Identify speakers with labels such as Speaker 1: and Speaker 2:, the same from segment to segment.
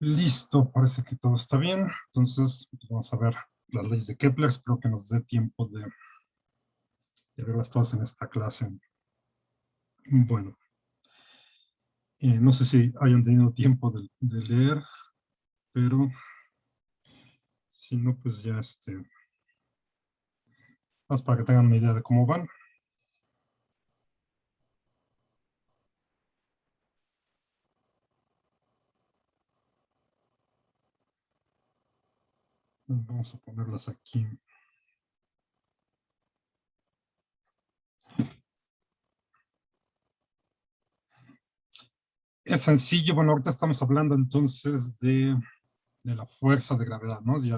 Speaker 1: Listo, parece que todo está bien. Entonces, pues vamos a ver las leyes de Kepler. Espero que nos dé tiempo de verlas todas en esta clase. Bueno, no sé si hayan tenido tiempo de leer, pero si no, pues ya más para que tengan una idea de cómo van. Vamos a ponerlas aquí. Es sencillo, bueno, ahorita estamos hablando entonces de la fuerza de gravedad, ¿no? Ya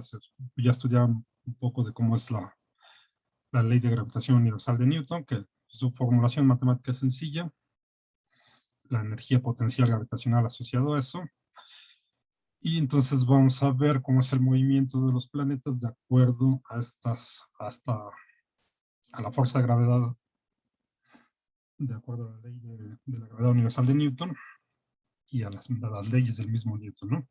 Speaker 1: estudiaron un poco de cómo es la ley de gravitación universal de Newton, que su formulación matemática es sencilla, la energía potencial gravitacional asociado a eso, y entonces vamos a ver cómo es el movimiento de los planetas de acuerdo a la fuerza de gravedad, de acuerdo a la ley de la gravedad universal de Newton y a las leyes del mismo Newton, ¿no?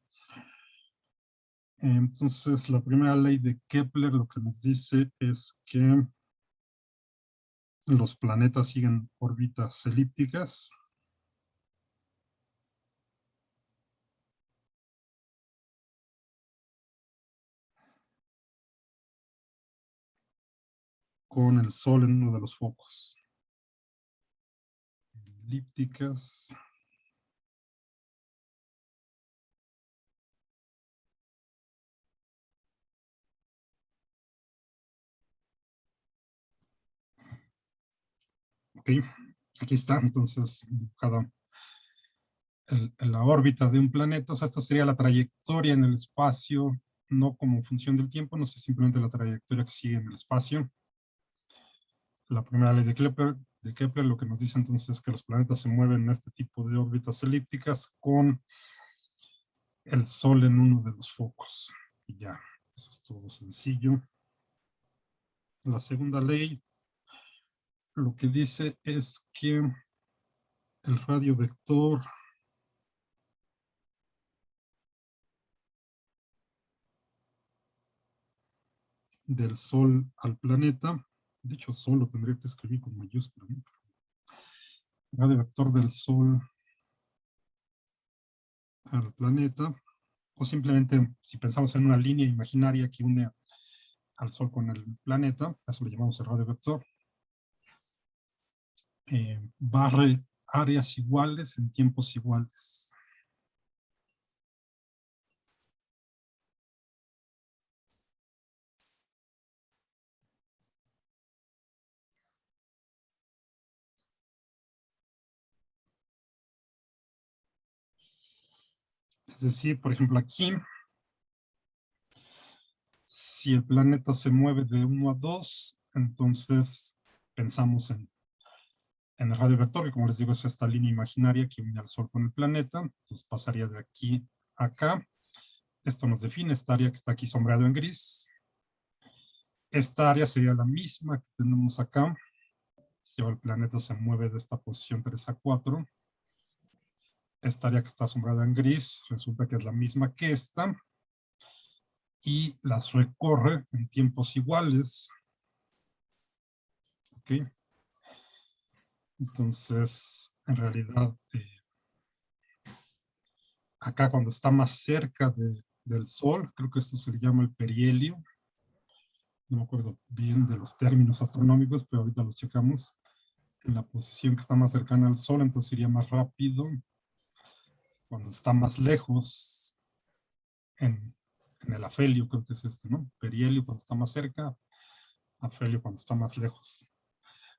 Speaker 1: Entonces, la primera ley de Kepler lo que nos dice es que los planetas siguen órbitas elípticas con el Sol en uno de los focos. Elípticas. Ok, aquí está entonces dibujada la órbita de un planeta. O sea, esta sería la trayectoria en el espacio, no como función del tiempo, no sé, simplemente la trayectoria que sigue en el espacio. La primera ley de Kepler lo que nos dice entonces es que los planetas se mueven en este tipo de órbitas elípticas con el Sol en uno de los focos. Y ya, eso es todo sencillo. La segunda ley lo que dice es que el radio vector del Sol al planeta, de hecho Sol lo tendría que escribir con mayúscula, ¿no? El radio vector del Sol al planeta, o simplemente si pensamos en una línea imaginaria que une al Sol con el planeta, eso lo llamamos el radio vector, barre áreas iguales en tiempos iguales. Es decir, por ejemplo, aquí, si el planeta se mueve de 1 a 2, entonces pensamos en el radio vector, que como les digo es esta línea imaginaria que une al Sol con el planeta. Entonces pasaría de aquí a acá. Esto nos define esta área que está aquí sombreado en gris. Esta área sería la misma que tenemos acá. Si el planeta se mueve de esta posición 3 a 4, esta área que está sombreada en gris resulta que es la misma que esta y las recorre en tiempos iguales. ¿Ok? Entonces, en realidad, acá cuando está más cerca del Sol, creo que esto se le llama el perihelio. No me acuerdo bien de los términos astronómicos, pero ahorita los checamos. En la posición que está más cercana al Sol, entonces iría más rápido. Cuando está más lejos, en el afelio, creo que es este, ¿no? Perihelio cuando está más cerca, afelio cuando está más lejos.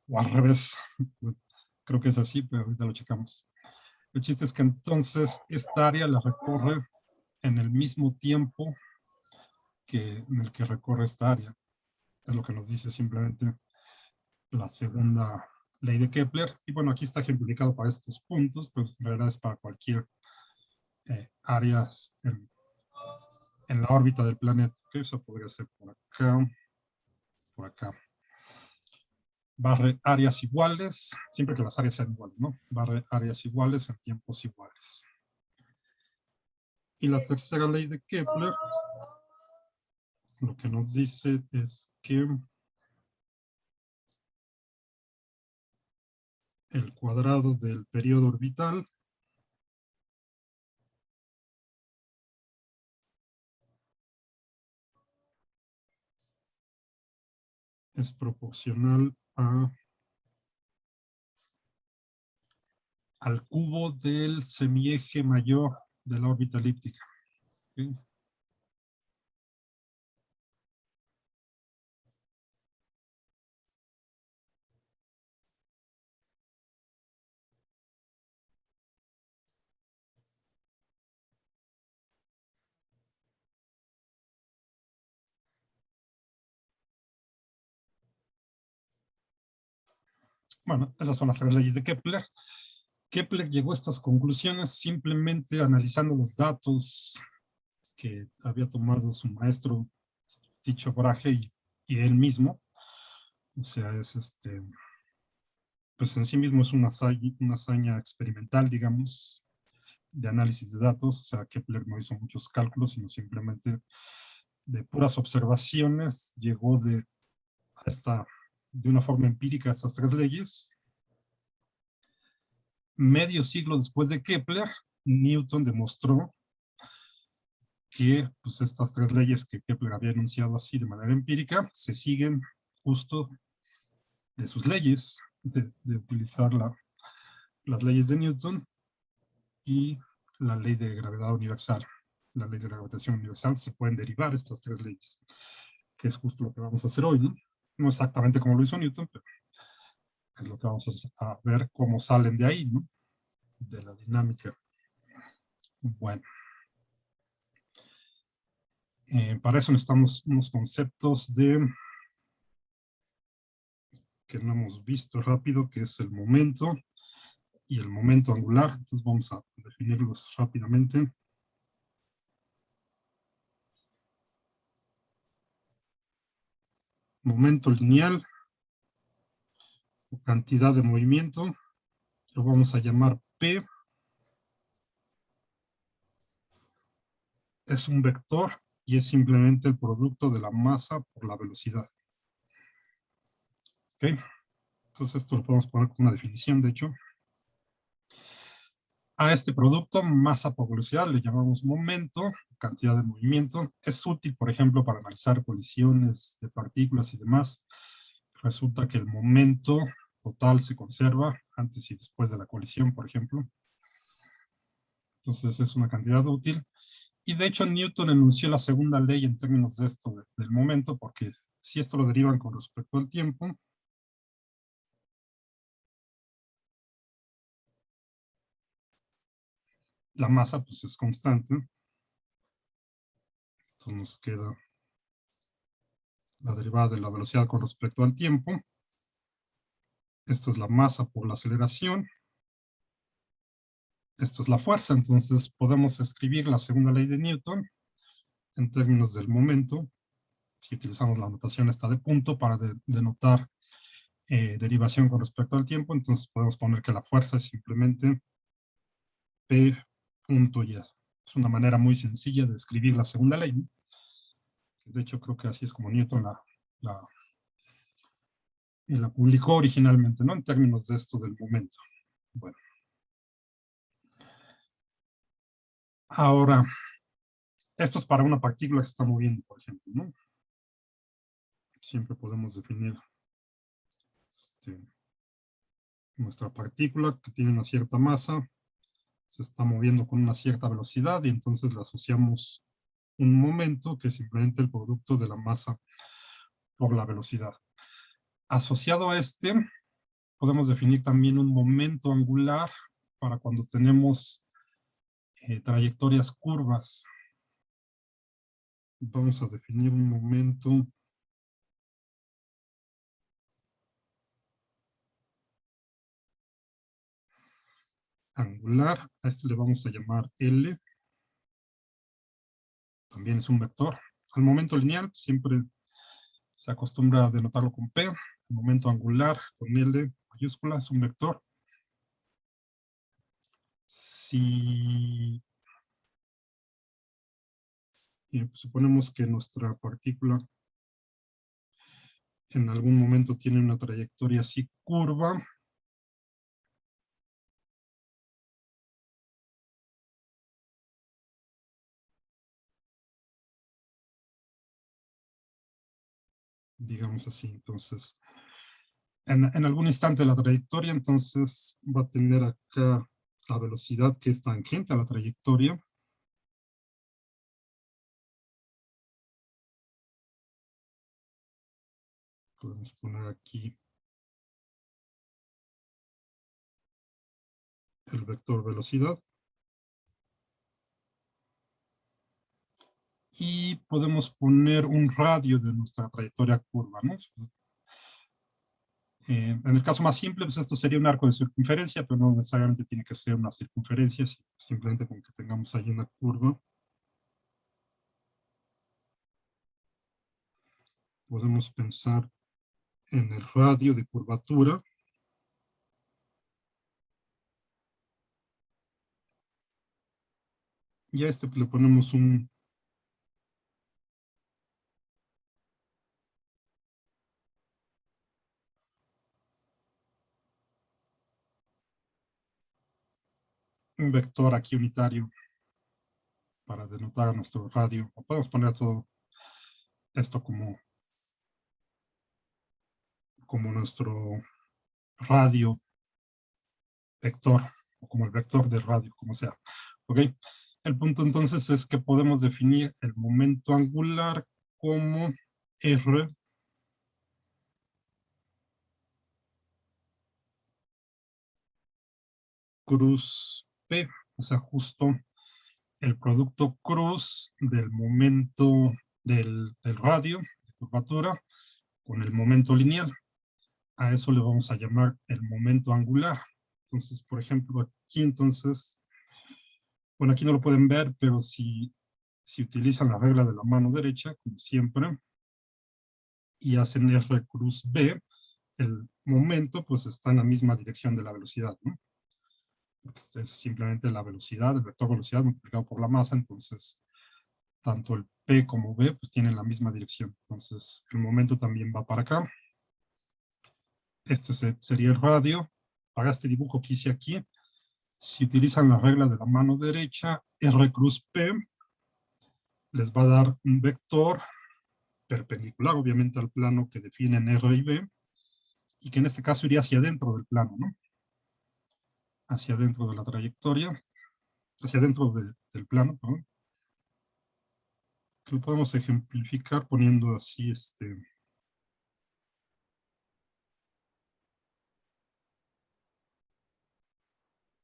Speaker 1: O al revés. Creo que es así, pero ahorita lo checamos. El chiste es que entonces esta área la recorre en el mismo tiempo en el que recorre esta área. Es lo que nos dice simplemente la segunda ley de Kepler. Y bueno, aquí está ejemplificado para estos puntos, pero en realidad es para cualquier áreas en la órbita del planeta. ¿Okay? Eso podría ser por acá, por acá. Barre áreas iguales, siempre que las áreas sean iguales, ¿no? Barre áreas iguales en tiempos iguales. Y la tercera ley de Kepler lo que nos dice es que el cuadrado del periodo orbital es proporcional al cubo del semieje mayor de la órbita elíptica. ¿Okay? Bueno, esas son las tres leyes de Kepler. Kepler llegó a estas conclusiones simplemente analizando los datos que había tomado su maestro Tycho Brahe y él mismo. O sea, es pues en sí mismo es una hazaña experimental, digamos, de análisis de datos. O sea, Kepler no hizo muchos cálculos, sino simplemente de puras observaciones llegó de una forma empírica a estas tres leyes. Medio siglo después de Kepler, Newton demostró que pues, estas tres leyes que Kepler había enunciado así de manera empírica se siguen justo de sus leyes, de utilizar las leyes de Newton y la ley de gravedad universal. La ley de la gravitación universal se pueden derivar estas tres leyes, que es justo lo que vamos a hacer hoy, ¿no? No exactamente como lo hizo Newton, pero es lo que vamos a ver cómo salen de ahí, ¿no? De la dinámica. Bueno. Para eso necesitamos unos conceptos que no hemos visto rápido, que es el momento y el momento angular. Entonces vamos a definirlos rápidamente. Momento lineal, o cantidad de movimiento, lo vamos a llamar P. Es un vector y es simplemente el producto de la masa por la velocidad. ¿Ok? Entonces esto lo podemos poner con una definición, de hecho. A este producto, masa por velocidad, le llamamos momento, cantidad de movimiento. Es útil, por ejemplo, para analizar colisiones de partículas y demás. Resulta que el momento total se conserva antes y después de la colisión, por ejemplo. Entonces es una cantidad útil. Y de hecho Newton enunció la segunda ley en términos de esto, del momento, porque si esto lo derivan con respecto al tiempo, la masa pues es constante. Entonces nos queda la derivada de la velocidad con respecto al tiempo. Esto es la masa por la aceleración. Esto es la fuerza. Entonces podemos escribir la segunda ley de Newton en términos del momento. Si utilizamos la notación esta de punto para denotar derivación con respecto al tiempo, entonces podemos poner que la fuerza es simplemente P punto Y. Es una manera muy sencilla de escribir la segunda ley, ¿no? De hecho, creo que así es como Newton la publicó originalmente, ¿no? En términos de esto del momento. Bueno. Ahora, esto es para una partícula que se está moviendo, por ejemplo, ¿no? Siempre podemos definir nuestra partícula que tiene una cierta masa, se está moviendo con una cierta velocidad y entonces le asociamos un momento que es simplemente el producto de la masa por la velocidad. Asociado a este, podemos definir también un momento angular para cuando tenemos trayectorias curvas. Vamos a definir un momento angular. A este le vamos a llamar L. También es un vector. Al momento lineal siempre se acostumbra a denotarlo con P. El momento angular con L mayúscula es un vector. Si Y suponemos que nuestra partícula en algún momento tiene una trayectoria así curva. Digamos así, entonces, en algún instante de la trayectoria, entonces va a tener acá la velocidad que es tangente a la trayectoria. Podemos poner aquí el vector velocidad. Y podemos poner un radio de nuestra trayectoria curva, ¿no? En el caso más simple, pues esto sería un arco de circunferencia, pero no necesariamente tiene que ser una circunferencia, simplemente con que tengamos ahí una curva. Podemos pensar en el radio de curvatura. Y a este le ponemos un vector aquí unitario para denotar a nuestro radio. O podemos poner todo esto como nuestro radio vector, o como el vector del radio, como sea. ¿Ok? El punto entonces es que podemos definir el momento angular como R cruz P, o sea, justo el producto cruz del momento del radio de curvatura con el momento lineal. A eso le vamos a llamar el momento angular. Entonces, por ejemplo, aquí entonces, bueno, aquí no lo pueden ver, pero si utilizan la regla de la mano derecha, como siempre, y hacen R cruz B, el momento pues está en la misma dirección de la velocidad, ¿no? Porque es simplemente la velocidad, el vector velocidad multiplicado por la masa, entonces tanto el P como B pues tienen la misma dirección. Entonces el momento también va para acá. Este sería el radio. Para este dibujo que hice aquí, si utilizan la regla de la mano derecha, R cruz P les va a dar un vector perpendicular, obviamente, al plano que definen R y B, y que en este caso iría hacia adentro del plano, ¿no? Hacia adentro de la trayectoria, hacia adentro del plano, perdón. Que lo podemos ejemplificar poniendo así,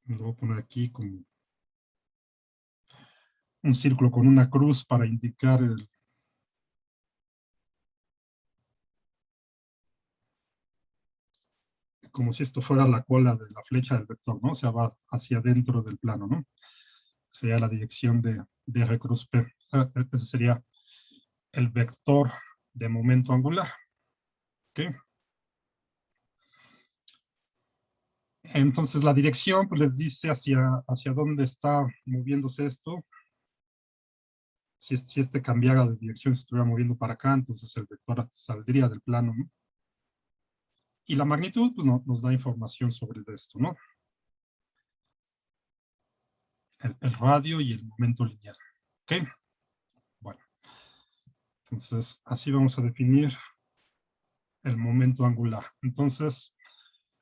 Speaker 1: lo voy a poner aquí como un círculo con una cruz para indicar como si esto fuera la cola de la flecha del vector, ¿no? O sea, va hacia adentro del plano, ¿no? Sería la dirección de R cruz P. Ese sería el vector de momento angular. ¿Ok? Entonces la dirección pues, les dice hacia dónde está moviéndose esto. Si este cambiara de dirección, se estuviera moviendo para acá, entonces el vector saldría del plano, ¿no? Y la magnitud pues, nos da información sobre esto, ¿no? El radio y el momento lineal. ¿Ok? Bueno, entonces así vamos a definir el momento angular. Entonces,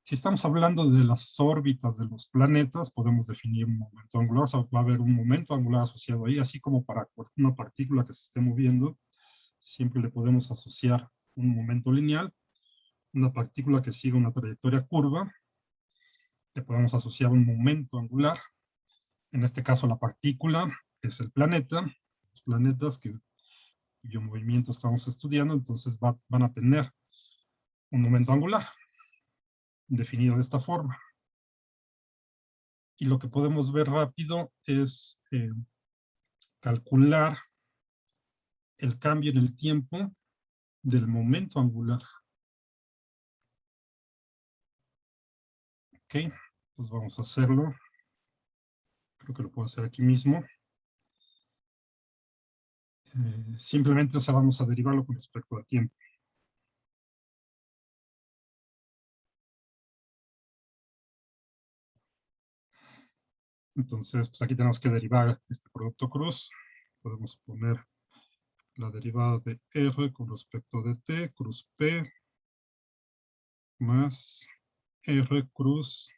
Speaker 1: si estamos hablando de las órbitas de los planetas, podemos definir un momento angular, o sea, va a haber un momento angular asociado ahí, así como para una partícula que se esté moviendo, siempre le podemos asociar un momento lineal. Una partícula que siga una trayectoria curva, le podemos asociar un momento angular. En este caso, la partícula es el planeta, los planetas cuyo movimiento estamos estudiando, entonces van a tener un momento angular definido de esta forma. Y lo que podemos ver rápido es calcular el cambio en el tiempo del momento angular. Ok, entonces vamos a hacerlo. Creo que lo puedo hacer aquí mismo. simplemente, o sea, vamos a derivarlo con respecto al tiempo. Entonces, pues aquí tenemos que derivar este producto cruz. Podemos poner la derivada de R con respecto de T, cruz P, más R cruz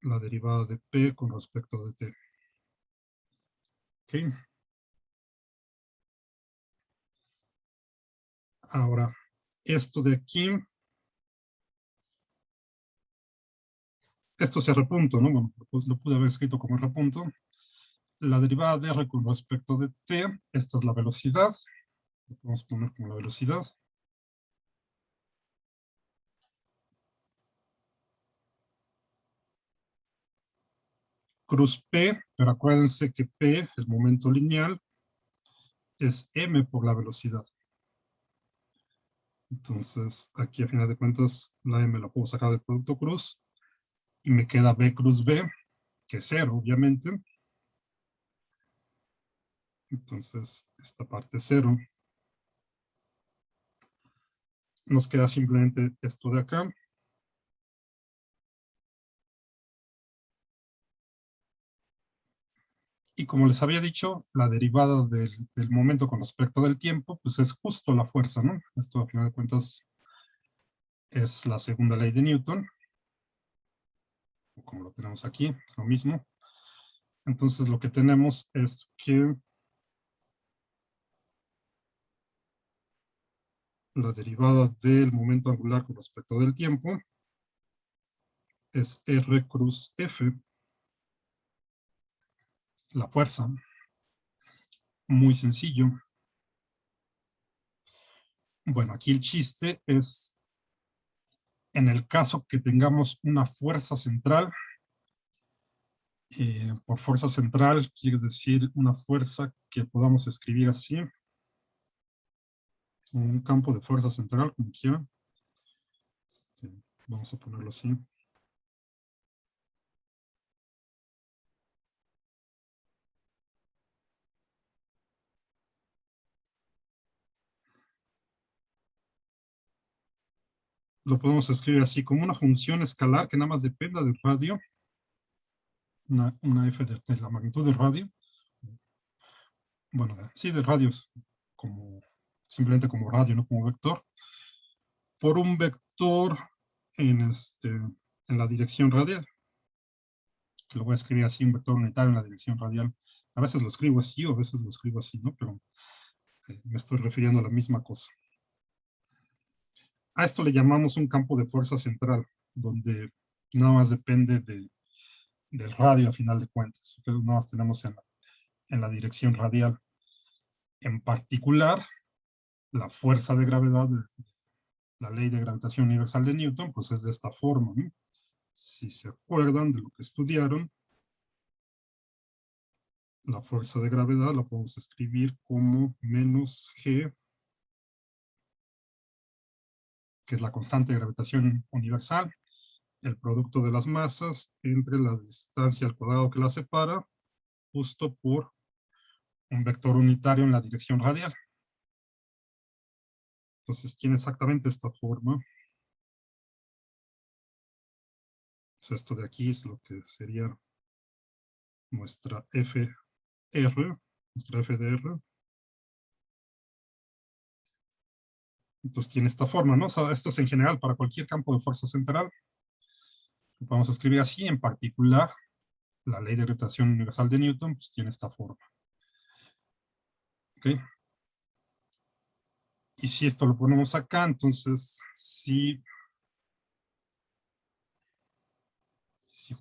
Speaker 1: la derivada de P con respecto de T. ¿Ok? Ahora, esto de aquí, esto es R punto, ¿no? Bueno, lo pude haber escrito como R punto. La derivada de R con respecto de T, esta es la velocidad. Lo podemos poner como la velocidad. Cruz P, pero acuérdense que P, el momento lineal, es M por la velocidad. Entonces, aquí a final de cuentas, la M la puedo sacar del producto cruz y me queda B cruz B, que es 0, obviamente. Entonces, esta parte es 0. Nos queda simplemente esto de acá. Y como les había dicho, la derivada del momento con respecto del tiempo, pues es justo la fuerza, ¿no? Esto a final de cuentas es la segunda ley de Newton. Como lo tenemos aquí, es lo mismo. Entonces lo que tenemos es que la derivada del momento angular con respecto del tiempo es R cruz F, la fuerza. Muy sencillo. Bueno, aquí el chiste es, en el caso que tengamos una fuerza central, por fuerza central quiere decir una fuerza que podamos escribir así, un campo de fuerza central, como quieran. Vamos a ponerlo así. Lo podemos escribir así, como una función escalar que nada más dependa del radio, una f de la magnitud del radio. Bueno, sí, del radio, como, simplemente como radio, no como vector, por un vector en la dirección radial, que lo voy a escribir así, un vector unitario en la dirección radial. A veces lo escribo así o a veces lo escribo así, ¿no? Pero me estoy refiriendo a la misma cosa. A esto le llamamos un campo de fuerza central, donde nada más depende del radio a final de cuentas. Nada más tenemos en la dirección radial. En particular, la fuerza de gravedad, la ley de gravitación universal de Newton, pues es de esta forma, ¿no? Si se acuerdan de lo que estudiaron, la fuerza de gravedad la podemos escribir como menos G, que es la constante de gravitación universal, el producto de las masas entre la distancia al cuadrado que las separa, justo por un vector unitario en la dirección radial. Entonces tiene exactamente esta forma. Pues esto de aquí es lo que sería nuestra FR, nuestra FDR. Entonces tiene esta forma, ¿no? O sea, esto es en general para cualquier campo de fuerza central. Lo podemos escribir así, en particular, la ley de gravitación universal de Newton, pues tiene esta forma. ¿Ok? Y si esto lo ponemos acá, entonces, si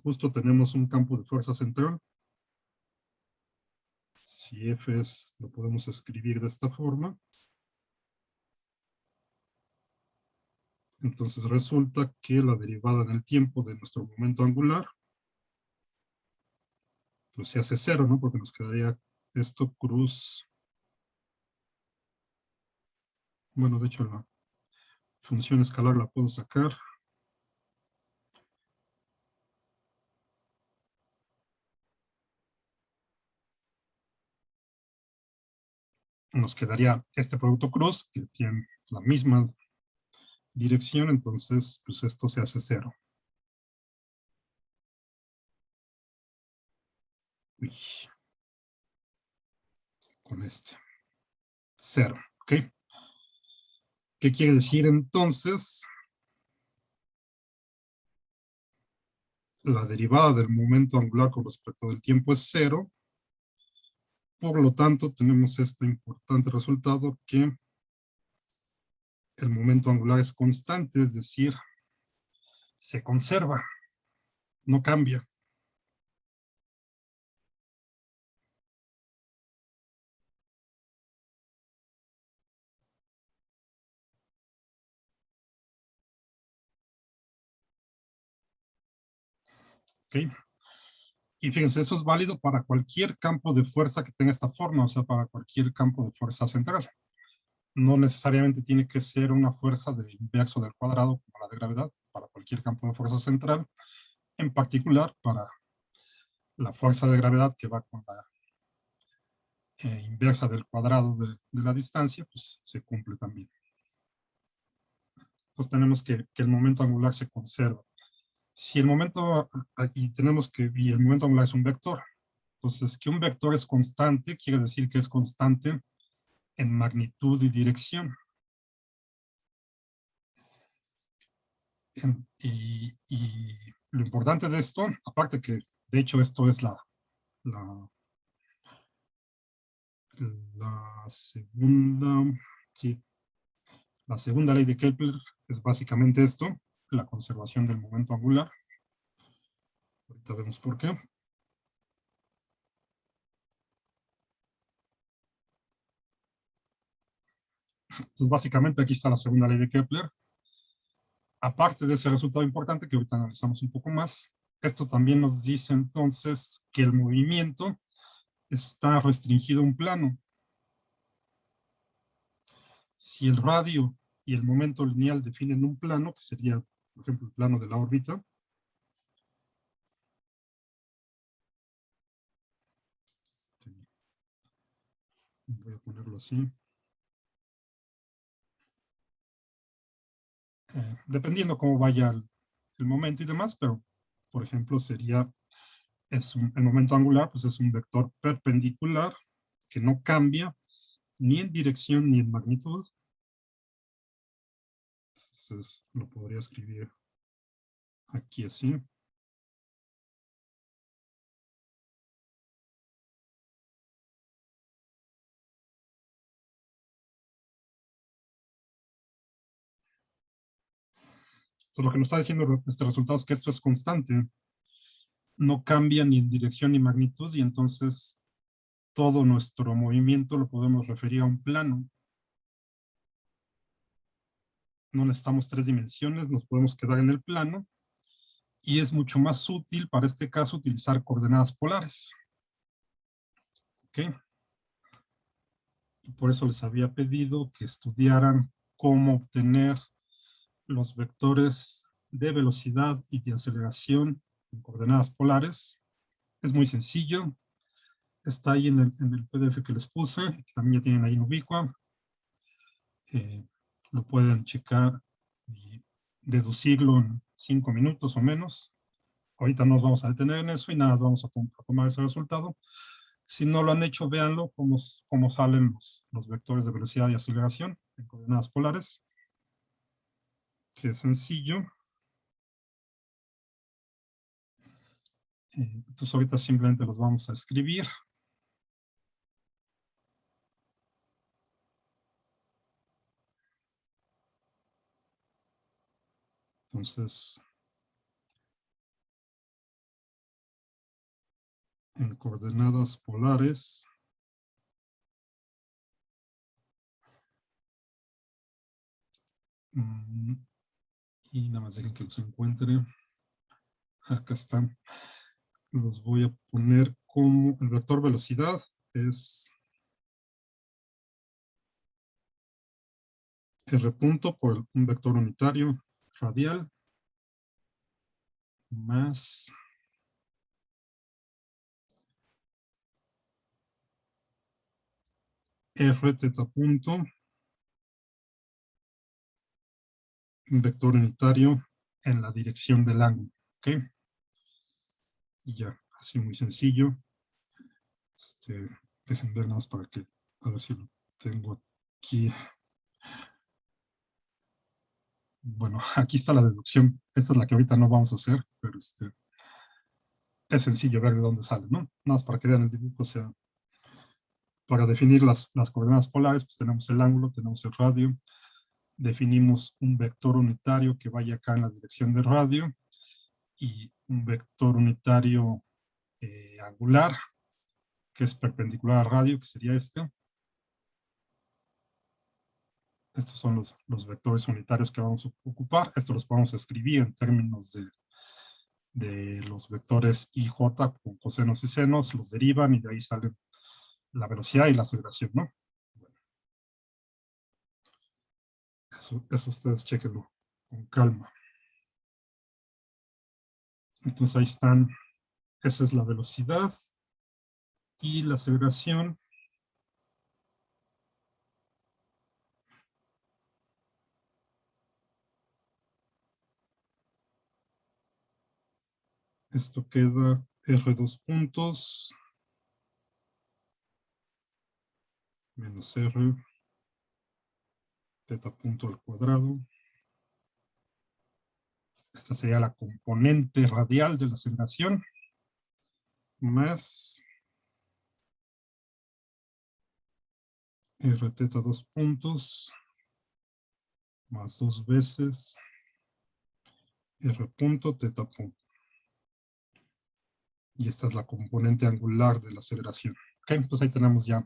Speaker 1: justo tenemos un campo de fuerza central, si F es, lo podemos escribir de esta forma, entonces resulta que la derivada en el tiempo de nuestro momento angular, pues se hace cero, ¿no? Porque nos quedaría esto cruz, bueno, de hecho la función escalar la puedo sacar. nos quedaría este producto cruz, que tiene la misma dirección, entonces pues esto se hace 0. Uy, con este. 0, ¿ok? ¿Qué quiere decir entonces? La derivada del momento angular con respecto del tiempo es 0. Por lo tanto, tenemos este importante resultado que el momento angular es constante, es decir, se conserva, no cambia. ¿Ok? Y fíjense, eso es válido para cualquier campo de fuerza que tenga esta forma, o sea, para cualquier campo de fuerza central. No necesariamente tiene que ser una fuerza de inverso del cuadrado como la de gravedad, para cualquier campo de fuerza central, en particular para la fuerza de gravedad que va con la inversa del cuadrado de la distancia, pues se cumple también. Entonces tenemos que el momento angular se conserva. Si el momento, aquí tenemos que, y el momento angular es un vector, entonces que un vector es constante quiere decir que es constante en magnitud y dirección. Y lo importante de esto, aparte que de hecho esto es la, la segunda, sí, la segunda ley de Kepler es básicamente esto, la conservación del momento angular. Ahorita vemos por qué. Entonces básicamente aquí está la segunda ley de Kepler. Aparte de ese resultado importante que ahorita analizamos un poco más, esto también nos dice entonces que el movimiento está restringido a un plano. Si el radio y el momento lineal definen un plano, que sería, por ejemplo, el plano de la órbita, voy a ponerlo así, dependiendo cómo vaya el momento y demás, pero, por ejemplo, sería, el momento angular, pues es un vector perpendicular que no cambia ni en dirección ni en magnitud. Entonces, lo podría escribir aquí así. Entonces, lo que nos está diciendo este resultado es que esto es constante, no cambia ni en dirección ni magnitud, y entonces todo nuestro movimiento lo podemos referir a un plano. No necesitamos 3 dimensiones, nos podemos quedar en el plano, y es mucho más útil para este caso utilizar coordenadas polares. ¿Ok? Y por eso les había pedido que estudiaran cómo obtener los vectores de velocidad y de aceleración en coordenadas polares. Es muy sencillo. Está ahí en el PDF que les puse, que también ya tienen ahí en Ubicua. Lo pueden checar y deducirlo en 5 minutos o menos. Ahorita nos vamos a detener en eso y nada, vamos a tomar ese resultado. Si no lo han hecho, véanlo, cómo salen los vectores de velocidad y aceleración en coordenadas polares. Que es sencillo. Entonces ahorita simplemente los vamos a escribir. Entonces, en coordenadas polares, y nada más dejen que los encuentre. Acá están. Los voy a poner como el vector velocidad es R punto por un vector unitario radial más R teta punto, un vector unitario en la dirección del ángulo, ¿ok? Y ya, así muy sencillo. Dejen ver nada más para que, a ver si lo tengo aquí. Bueno, aquí está la deducción. Esta es la que ahorita no vamos a hacer, pero es sencillo ver de dónde sale, ¿no? Nada más para que vean el dibujo, o sea, para definir las coordenadas polares, pues tenemos el ángulo, tenemos el radio, definimos un vector unitario que vaya acá en la dirección del radio y un vector unitario angular, que es perpendicular al radio, que sería este. Estos son los vectores unitarios que vamos a ocupar. Estos los podemos escribir en términos de los vectores IJ con cosenos y senos, los derivan y de ahí salen la velocidad y la aceleración, ¿no? Bueno, eso ustedes chequenlo con calma. Entonces ahí están, esa es la velocidad y la aceleración. Esto queda R2 puntos menos R teta punto al cuadrado. Esta sería la componente radial de la aceleración más R teta 2 puntos más 2 veces R punto teta punto. Y esta es la componente angular de la aceleración. Ok, entonces ahí tenemos ya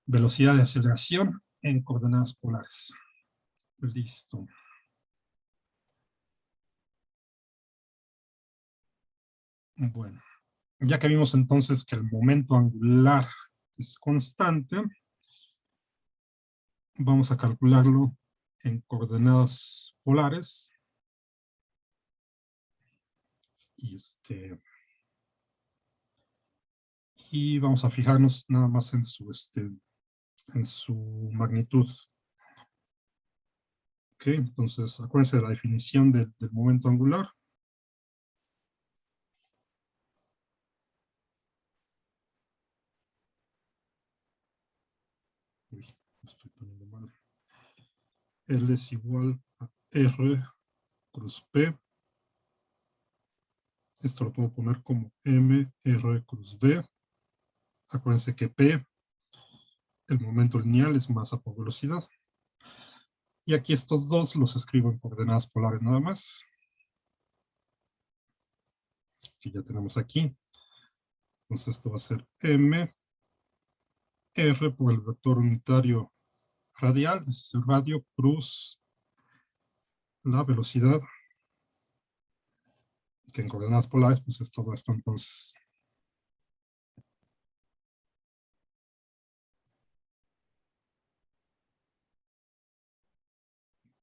Speaker 1: velocidad de aceleración en coordenadas polares. Listo. Bueno, ya que vimos entonces que el momento angular es constante, vamos a calcularlo en coordenadas polares. Y vamos a fijarnos nada más en su magnitud. Ok, entonces acuérdense de la definición del momento angular. Uy, lo estoy poniendo mal. L es igual a R cruz P. Esto lo puedo poner como M R cruz B. Acuérdense que P, el momento lineal, es masa por velocidad. Y aquí estos dos los escribo en coordenadas polares nada más. Que ya tenemos aquí. Entonces esto va a ser M R por el vector unitario radial, este es el radio, cruz la velocidad, que en coordenadas polares pues es todo esto entonces.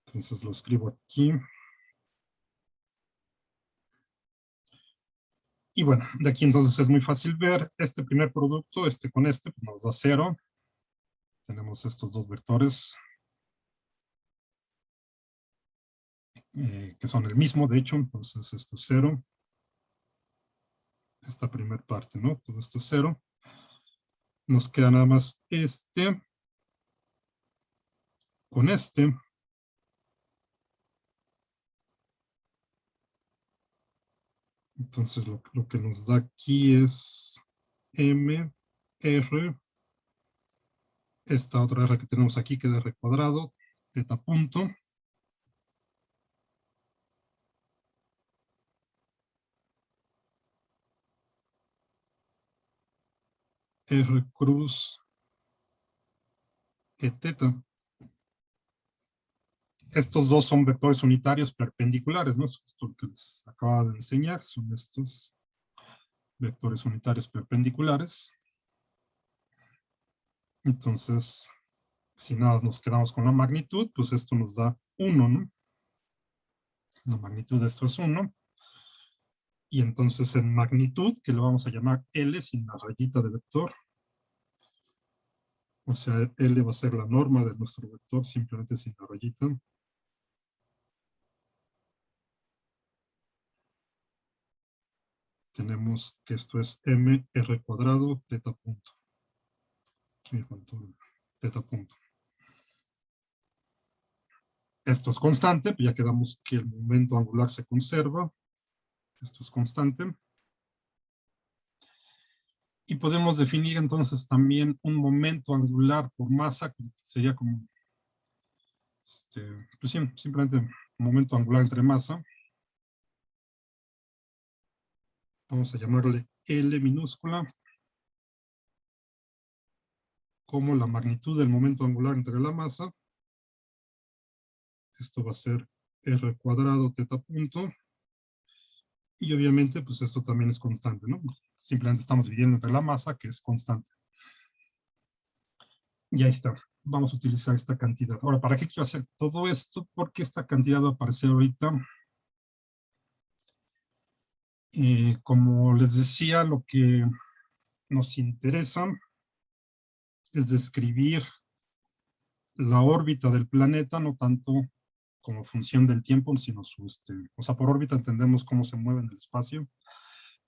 Speaker 1: Entonces lo escribo aquí. Y bueno, de aquí entonces es muy fácil ver este primer producto, con pues nos da 0. Tenemos estos dos vectores que son el mismo, de hecho, entonces esto es 0. Esta primera parte, ¿no? Todo esto es 0. Nos queda nada más con Entonces lo que nos da aquí es M, R. Esta otra R que tenemos aquí queda R cuadrado, teta punto. R cruz E teta. Estos dos son vectores unitarios perpendiculares, ¿no? Esto es lo que les acaba de enseñar, son estos vectores unitarios perpendiculares. Entonces, si nada más nos quedamos con la magnitud, pues esto nos da 1, ¿no? La magnitud de esto es 1. Y entonces en magnitud, que lo vamos a llamar L sin la rayita de vector, O sea, L va a ser la norma de nuestro vector, simplemente sin la rayita. Tenemos que esto es mr cuadrado teta punto. Aquí me faltó el teta punto. Esto es constante, ya quedamos que el momento angular se conserva. Esto es constante. Y podemos definir entonces también un momento angular por masa, que sería como, pues sí, simplemente momento angular entre masa. Vamos a llamarle L minúscula, como la magnitud del momento angular entre la masa. Esto va a ser r cuadrado teta punto. Y obviamente, pues esto también es constante, ¿no? Simplemente estamos dividiendo entre la masa, que es constante. Y ahí está. Vamos a utilizar esta cantidad. Ahora, ¿para qué quiero hacer todo esto? Porque esta cantidad va a aparecer ahorita. Como les decía, lo que nos interesa es describir la órbita del planeta, no tanto como función del tiempo, sino su, o sea, por órbita entendemos cómo se mueve en el espacio,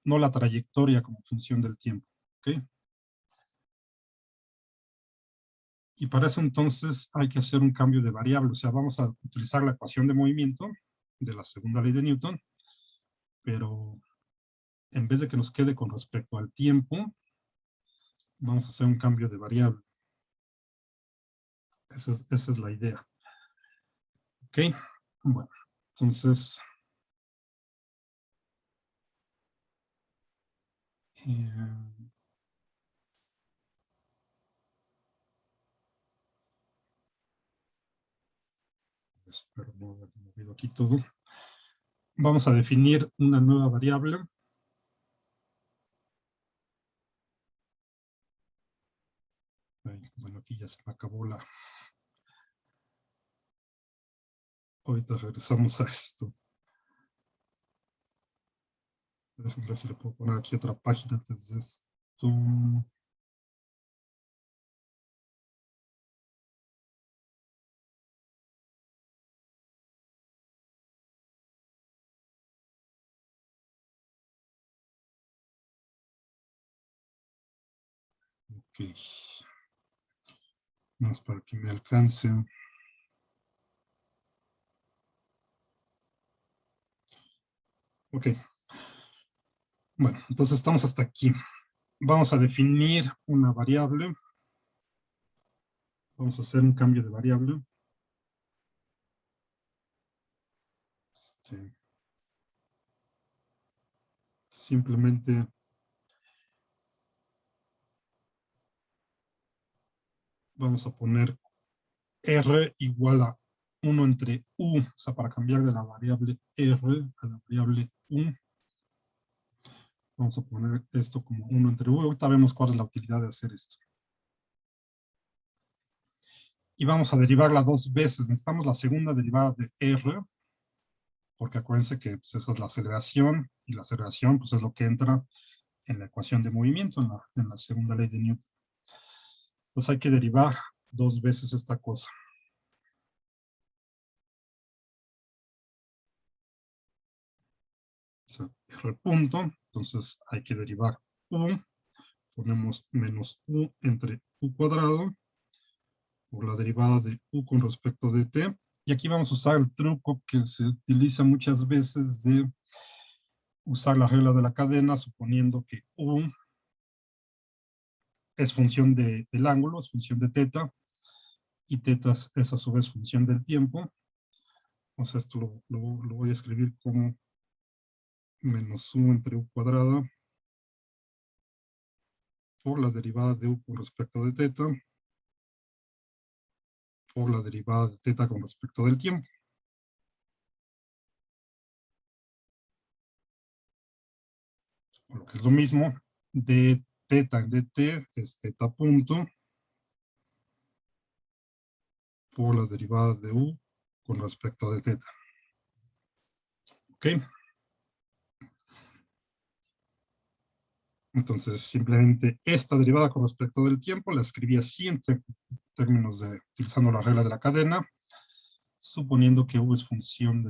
Speaker 1: no la trayectoria como función del tiempo, ¿ok? Y para eso entonces hay que hacer un cambio de variable, o sea, vamos a utilizar la ecuación de movimiento de la segunda ley de Newton, pero en vez de que nos quede con respecto al tiempo, vamos a hacer un cambio de variable. Esa es la idea. ¿Ok? Bueno, entonces... espero no haber movido aquí todo. Vamos a definir una nueva variable. Bueno, aquí ya se me acabó la... Ahorita regresamos a esto. Déjenme ver si le puedo poner aquí otra página antes de esto. Ok. Vamos para que me alcance. Ok. Bueno, entonces estamos hasta aquí. Vamos a definir una variable. Vamos a hacer un cambio de variable. Simplemente vamos a poner R igual a 1 entre U, o sea, para cambiar de la variable R a la variable U. Vamos a poner esto como 1 entre U. Ahorita vemos cuál es la utilidad de hacer esto. Y vamos a derivarla dos veces. Necesitamos la segunda derivada de R, porque acuérdense que pues, esa es la aceleración, y la aceleración pues, es lo que entra en la ecuación de movimiento, en la segunda ley de Newton. Entonces hay que derivar dos veces esta cosa. O sea, R punto, entonces hay que derivar U, ponemos menos U entre U cuadrado, por la derivada de U con respecto de T, y aquí vamos a usar el truco que se utiliza muchas veces de usar la regla de la cadena, suponiendo que U es función del ángulo, es función de teta, y teta es a su vez función del tiempo. O sea, esto lo voy a escribir como menos U entre U cuadrada por la derivada de U con respecto de teta por la derivada de teta con respecto del tiempo. O lo que es lo mismo, de teta en dt es teta punto por la derivada de U con respecto de teta. ¿Ok? Entonces, simplemente esta derivada con respecto del tiempo la escribí así en términos de, utilizando la regla de la cadena, suponiendo que U es función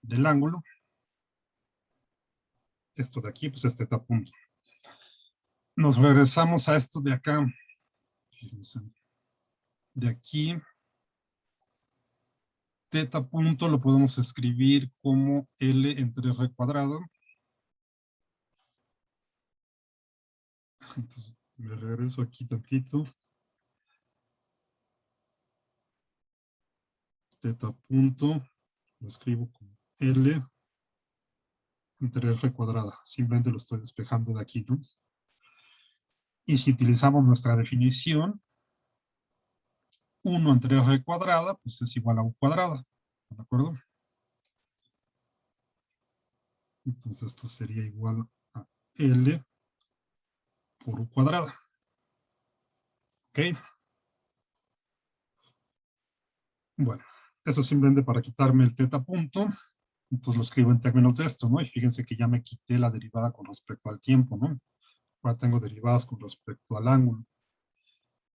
Speaker 1: del ángulo. Esto de aquí, pues es teta punto. Nos regresamos a esto de acá. Fíjense. De aquí, teta punto lo podemos escribir como L entre R cuadrado. Entonces, me regreso aquí tantito. Teta punto, lo escribo como L entre R cuadrada. Simplemente lo estoy despejando de aquí, ¿no? Y si utilizamos nuestra definición, 1 entre R cuadrada, pues es igual a U cuadrada. ¿De acuerdo? Entonces esto sería igual a L por U cuadrada. ¿Ok? Bueno, eso simplemente para quitarme el teta punto. Entonces lo escribo en términos de esto, ¿no? Y fíjense que ya me quité la derivada con respecto al tiempo, ¿no? Ahora tengo derivadas con respecto al ángulo.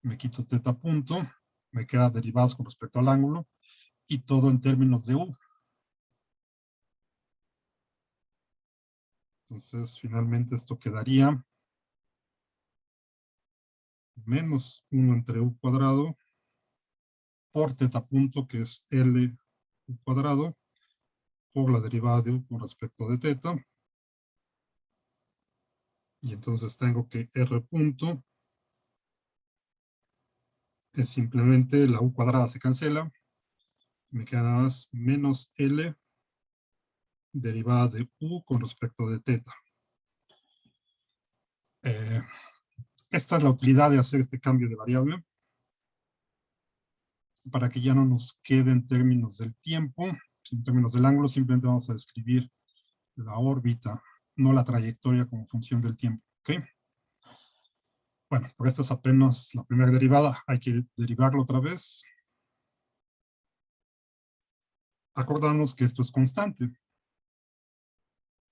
Speaker 1: Me quito teta punto, me queda derivadas con respecto al ángulo y todo en términos de U. Entonces, finalmente esto quedaría menos 1 entre U cuadrado por teta punto, que es L U cuadrado, por la derivada de U con respecto de teta. Y entonces tengo que R punto es simplemente la U cuadrada se cancela. Me queda nada más menos L derivada de U con respecto de teta. Esta es la utilidad de hacer este cambio de variable para que ya no nos quede en términos del tiempo, en términos del ángulo, simplemente vamos a describir la órbita, no la trayectoria como función del tiempo. ¿Ok? Bueno, por esta es apenas la primera derivada, hay que derivarlo otra vez. Acordamos que esto es constante,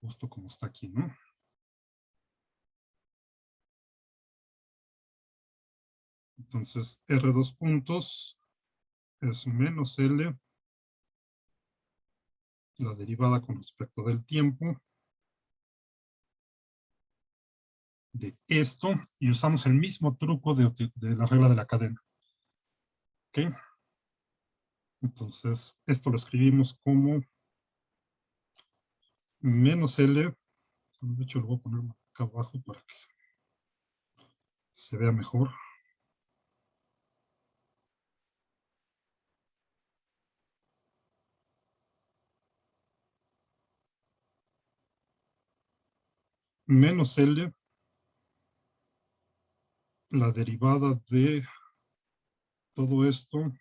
Speaker 1: justo como está aquí, ¿no? Entonces, R2 puntos es menos L, la derivada con respecto del tiempo, de esto, y usamos el mismo truco de la regla de la cadena. ¿Ok? Entonces, esto lo escribimos como menos L, de hecho lo voy a poner acá abajo para que se vea mejor. Menos L, la derivada de todo esto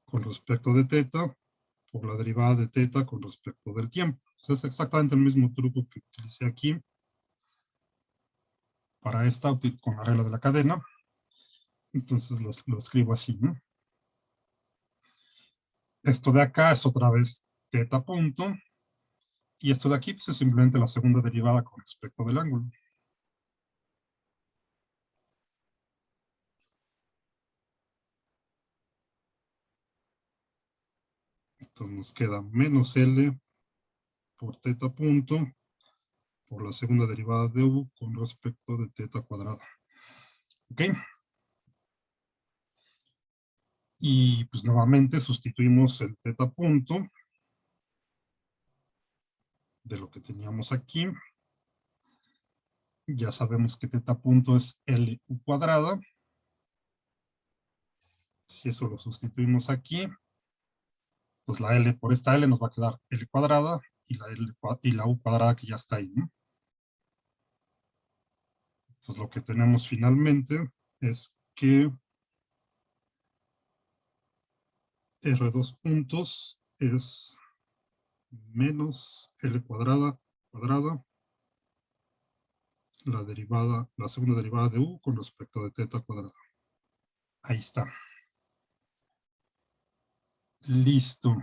Speaker 1: con respecto de teta, por la derivada de teta con respecto del tiempo. Entonces, es exactamente el mismo truco que utilicé aquí para esta con la regla de la cadena. Entonces lo escribo así, ¿no? Esto de acá es otra vez teta punto. Y esto de aquí pues, es simplemente la segunda derivada con respecto del ángulo. Entonces nos queda menos L por teta punto por la segunda derivada de U con respecto de teta cuadrada. ¿Ok? Y pues nuevamente sustituimos el teta punto de lo que teníamos aquí. Ya sabemos que teta punto es L U cuadrada. Si eso lo sustituimos aquí, pues la L por esta L nos va a quedar L cuadrada y la U cuadrada que ya está ahí, ¿no? Entonces lo que tenemos finalmente es que R2 puntos es menos L cuadrada, la derivada, la segunda derivada de U con respecto de teta cuadrada. Ahí está. Listo.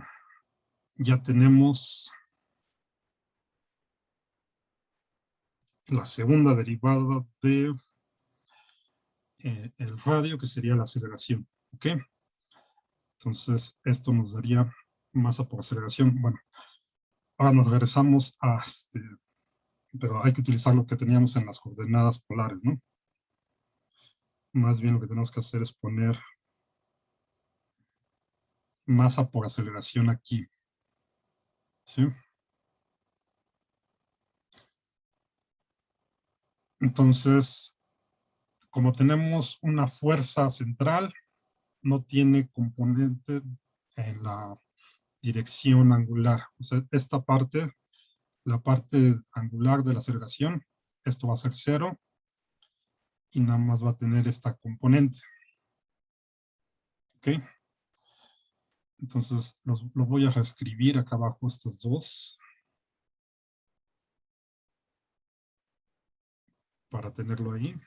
Speaker 1: Ya tenemos la segunda derivada de el radio, que sería la aceleración. ¿Ok? Entonces, esto nos daría masa por aceleración. Bueno, ahora nos regresamos a pero hay que utilizar lo que teníamos en las coordenadas polares, ¿no? Más bien lo que tenemos que hacer es poner masa por aceleración aquí. ¿Sí? Entonces, como tenemos una fuerza central, no tiene componente en la dirección angular. O sea, esta parte, la parte angular de la aceleración, esto va a ser 0 y nada más va a tener esta componente. ¿Ok? Entonces, lo voy a reescribir acá abajo estas dos para tenerlo ahí.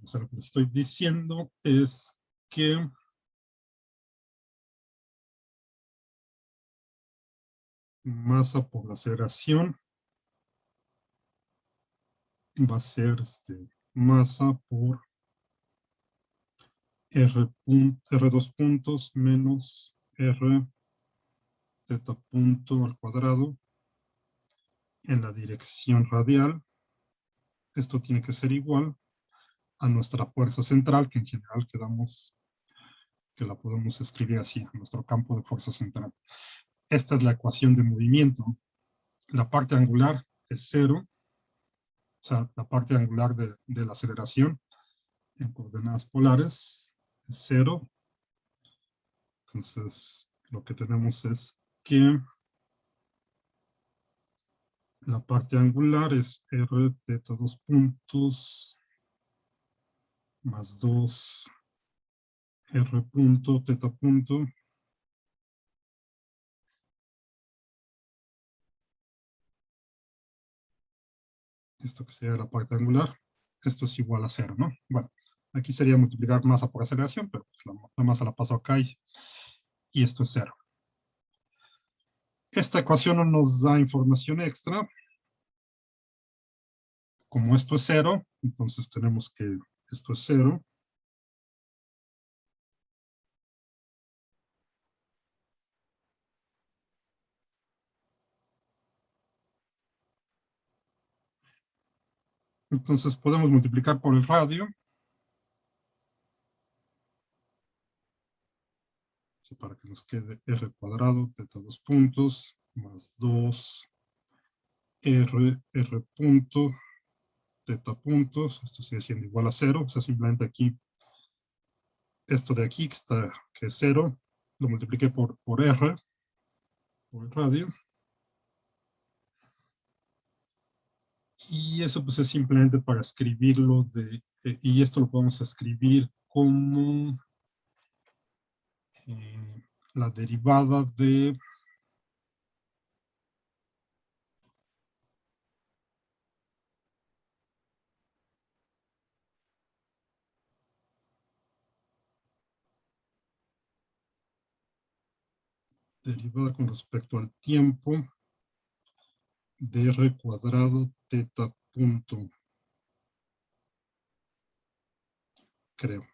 Speaker 1: O sea, lo que estoy diciendo es que masa por la aceleración va a ser masa por R2 puntos menos R teta punto al cuadrado en la dirección radial. Esto tiene que ser igual a nuestra fuerza central, que en general quedamos que la podemos escribir así, nuestro campo de fuerza central. Esta es la ecuación de movimiento. La parte angular es 0, o sea, la parte angular de la aceleración en coordenadas polares es 0. Entonces, lo que tenemos es que la parte angular es R teta 2 puntos más 2 R punto teta punto. Esto que sería la parte angular. Esto es igual a 0, ¿no? Bueno, aquí sería multiplicar masa por aceleración, pero pues la masa la paso acá y esto es 0. Esta ecuación no nos da información extra. Como esto es 0, entonces tenemos que esto es 0. Entonces podemos multiplicar por el radio. Para que nos quede R cuadrado, teta 2 puntos, más 2 R punto, teta puntos. Esto sigue siendo igual a 0. O sea, simplemente aquí, esto de aquí que es 0, lo multipliqué por R, por el radio. Y eso pues es simplemente para escribirlo y esto lo podemos escribir como la derivada de derivada con respecto al tiempo de R cuadrado teta punto, creo,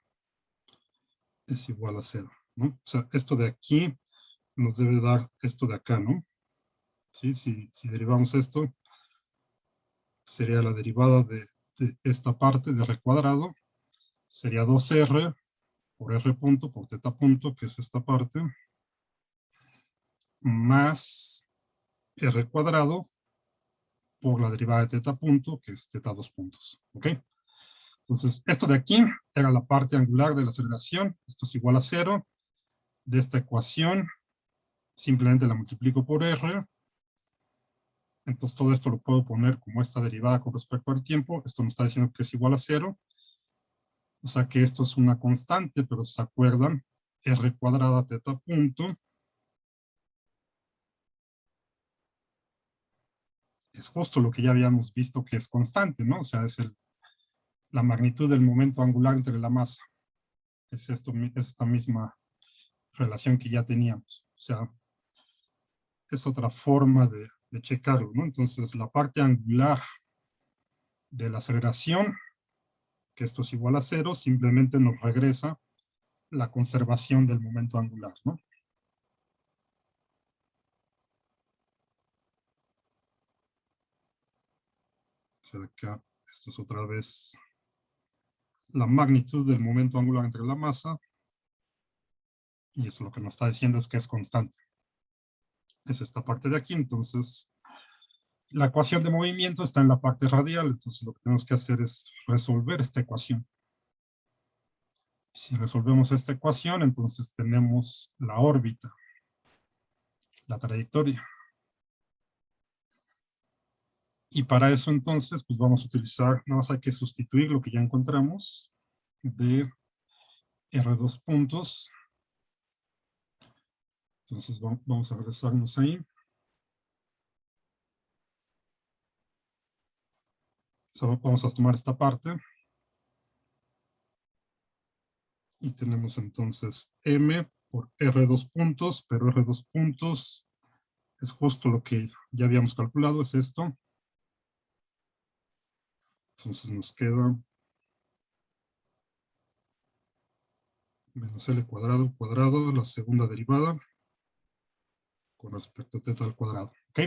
Speaker 1: es igual a 0, ¿no? O sea, esto de aquí nos debe dar esto de acá, ¿no? ¿Sí? Si derivamos esto, sería la derivada de esta parte de R cuadrado, sería 2R por R punto por teta punto, que es esta parte, más R cuadrado por la derivada de teta punto, que es teta 2 puntos, ¿ok? Entonces, esto de aquí era la parte angular de la aceleración, esto es igual a 0, de esta ecuación simplemente la multiplico por R, entonces todo esto lo puedo poner como esta derivada con respecto al tiempo, esto nos está diciendo que es igual a 0, o sea que esto es una constante, pero si se acuerdan, R cuadrada teta punto es justo lo que ya habíamos visto que es constante, ¿no? O sea, es la magnitud del momento angular entre la masa. Es esta misma relación que ya teníamos. O sea, es otra forma de checarlo, ¿no? Entonces, la parte angular de la aceleración, que esto es igual a 0, simplemente nos regresa la conservación del momento angular, ¿no? O sea, acá, esto es otra vez la magnitud del momento angular entre la masa, y eso lo que nos está diciendo es que es constante. Es esta parte de aquí, entonces la ecuación de movimiento está en la parte radial, entonces lo que tenemos que hacer es resolver esta ecuación. Si resolvemos esta ecuación, entonces tenemos la órbita, la trayectoria. Y para eso entonces, pues vamos a utilizar, nada más hay que sustituir lo que ya encontramos de R2 puntos. Entonces vamos a regresarnos ahí. Vamos a tomar esta parte. Y tenemos entonces M por R2 puntos, pero R2 puntos es justo lo que ya habíamos calculado, es esto. Entonces nos queda menos L cuadrado, la segunda derivada, con respecto a teta al cuadrado, ¿ok?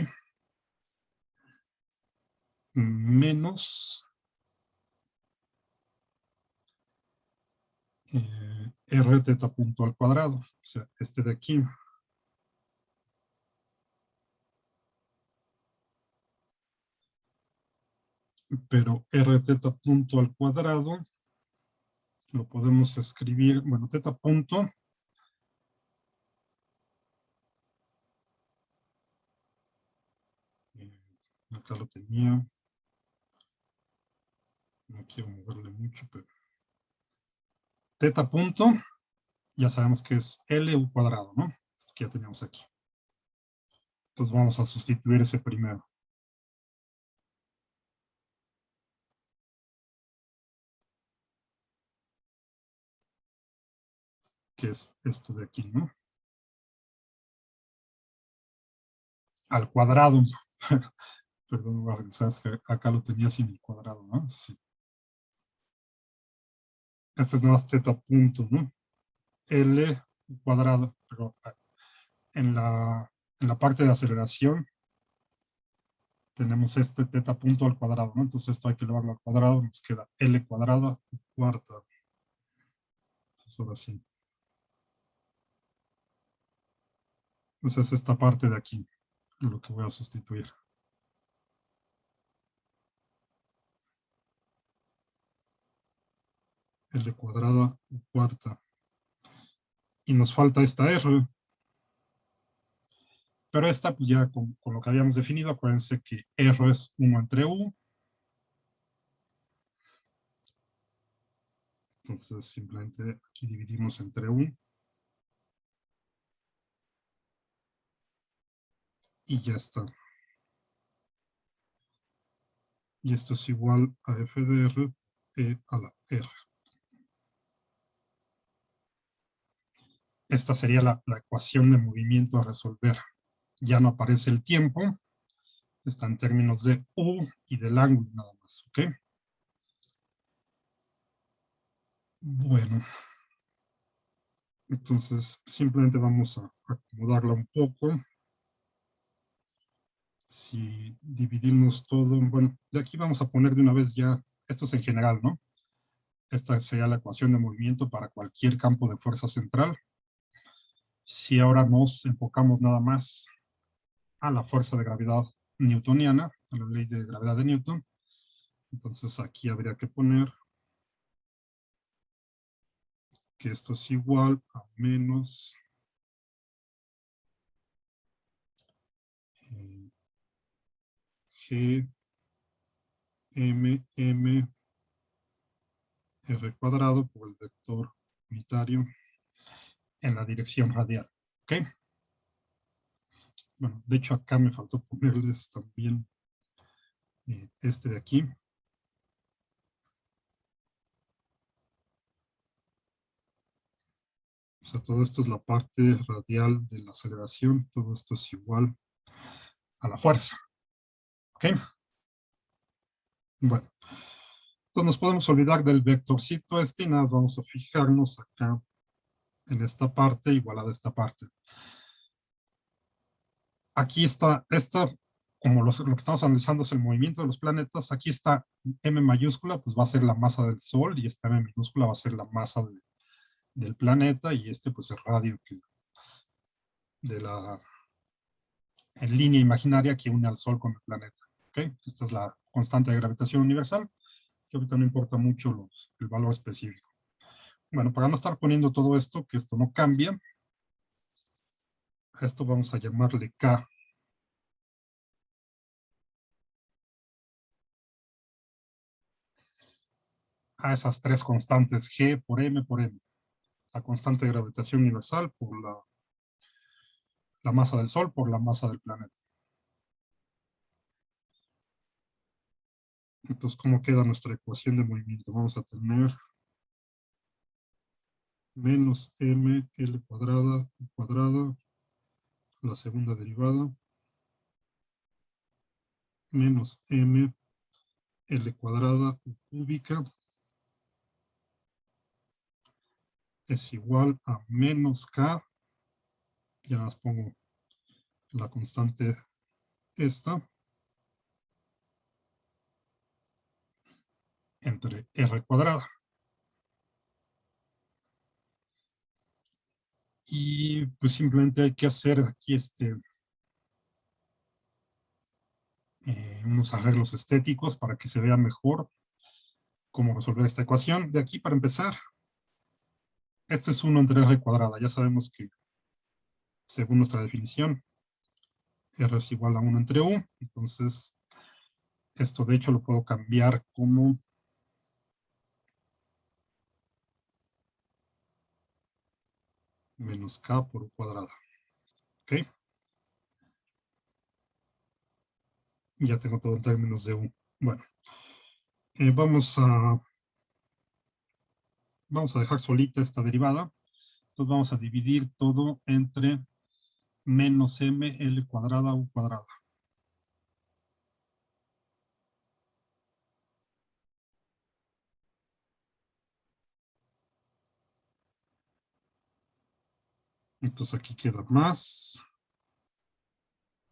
Speaker 1: Menos R teta punto al cuadrado, o sea, este de aquí. Pero R teta punto al cuadrado lo podemos escribir, bueno, teta punto acá lo tenía, no quiero moverle mucho, pero teta punto, ya sabemos que es L u cuadrado, ¿no? Esto que ya teníamos aquí. Entonces vamos a sustituir ese primero. Que es esto de aquí, ¿no? Al cuadrado. Perdón, sabes que acá lo tenía sin el cuadrado, ¿no? Sí. Este es nada más teta punto, ¿no? L cuadrado, pero en la parte de aceleración tenemos este teta punto al cuadrado, ¿no? Entonces esto hay que elevarlo al cuadrado, nos queda L cuadrada cuarta. Entonces ahora sí. Entonces esta parte de aquí, lo que voy a sustituir. L cuadrada cuarta. Y nos falta esta R. Pero esta, pues ya con lo que habíamos definido, acuérdense que R es 1 entre U. Entonces simplemente aquí dividimos entre U. Y ya está. Y esto es igual a F de R a la R. Esta sería la ecuación de movimiento a resolver. Ya no aparece el tiempo. Está en términos de U y del ángulo nada más. ¿Ok? Bueno. Entonces simplemente vamos a acomodarla un poco. Si dividimos todo, bueno, de aquí vamos a poner de una vez ya, esto es en general, ¿no? Esta sería la ecuación de movimiento para cualquier campo de fuerza central. Si ahora nos enfocamos nada más a la fuerza de gravedad newtoniana, a la ley de gravedad de Newton, entonces aquí habría que poner que esto es igual a menos G M R cuadrado por el vector unitario en la dirección radial. ¿Ok? Bueno, de hecho acá me faltó ponerles también este de aquí. sea, todo esto es la parte radial de la aceleración. Todo esto es igual a la fuerza. ¿Ok? Bueno. Entonces nos podemos olvidar del vectorcito este y nada, vamos a fijarnos acá en esta parte igualada a esta parte. Aquí está, como lo que estamos analizando es el movimiento de los planetas, aquí está M mayúscula, pues va a ser la masa del Sol, y esta M minúscula va a ser la masa del planeta, y este pues el radio en línea imaginaria que une al Sol con el planeta. ¿Okay? Esta es la constante de gravitación universal, que ahorita no importa mucho el valor específico. Bueno, para no estar poniendo todo esto, que esto no cambia, a esto vamos a llamarle K. A esas tres constantes, G por M por M. La constante de gravitación universal por la masa del Sol por la masa del planeta. Entonces, ¿cómo queda nuestra ecuación de movimiento? Vamos a tener menos M L cuadrada, la segunda derivada, menos M L cuadrada cúbica es igual a menos K, ya más pongo la constante esta, entre R cuadrada. Y pues simplemente hay que hacer aquí unos arreglos estéticos para que se vea mejor cómo resolver esta ecuación. De aquí para empezar, este es 1 entre R cuadrada. Ya sabemos que según nuestra definición, R es igual a 1 entre U. Entonces, esto de hecho lo puedo cambiar como menos K por U cuadrada. ¿Ok? Ya tengo todo en términos de U. Bueno, vamos a dejar solita esta derivada. Entonces vamos a dividir todo entre menos M L cuadrada U cuadrada. Entonces aquí queda más.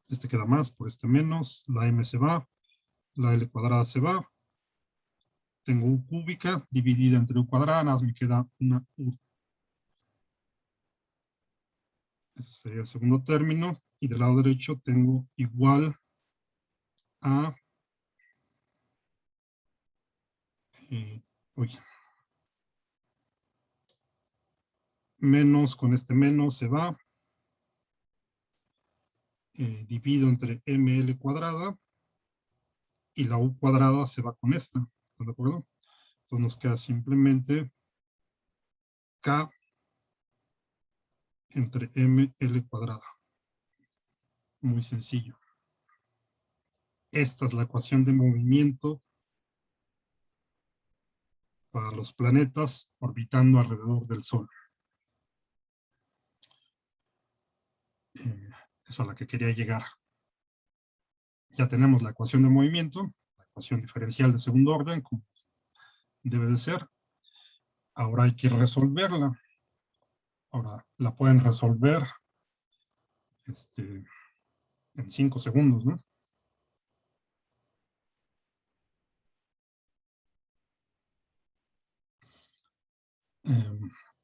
Speaker 1: Este queda más por este menos. La M se va. La L cuadrada se va. Tengo U cúbica dividida entre U cuadrada. Nada más me queda una U. Ese sería el segundo término. Y del lado derecho tengo igual a... uy. Menos con este menos se va. Divido entre ML cuadrada. Y la U cuadrada se va con esta. ¿Están de acuerdo? Entonces nos queda simplemente K entre ML cuadrada. Muy sencillo. Esta es la ecuación de movimiento para los planetas orbitando alrededor del Sol. Es a la que quería llegar. Ya tenemos la ecuación de movimiento, la ecuación diferencial de segundo orden, como debe de ser. Ahora hay que resolverla. Ahora la pueden resolver en 5 segundos, ¿no?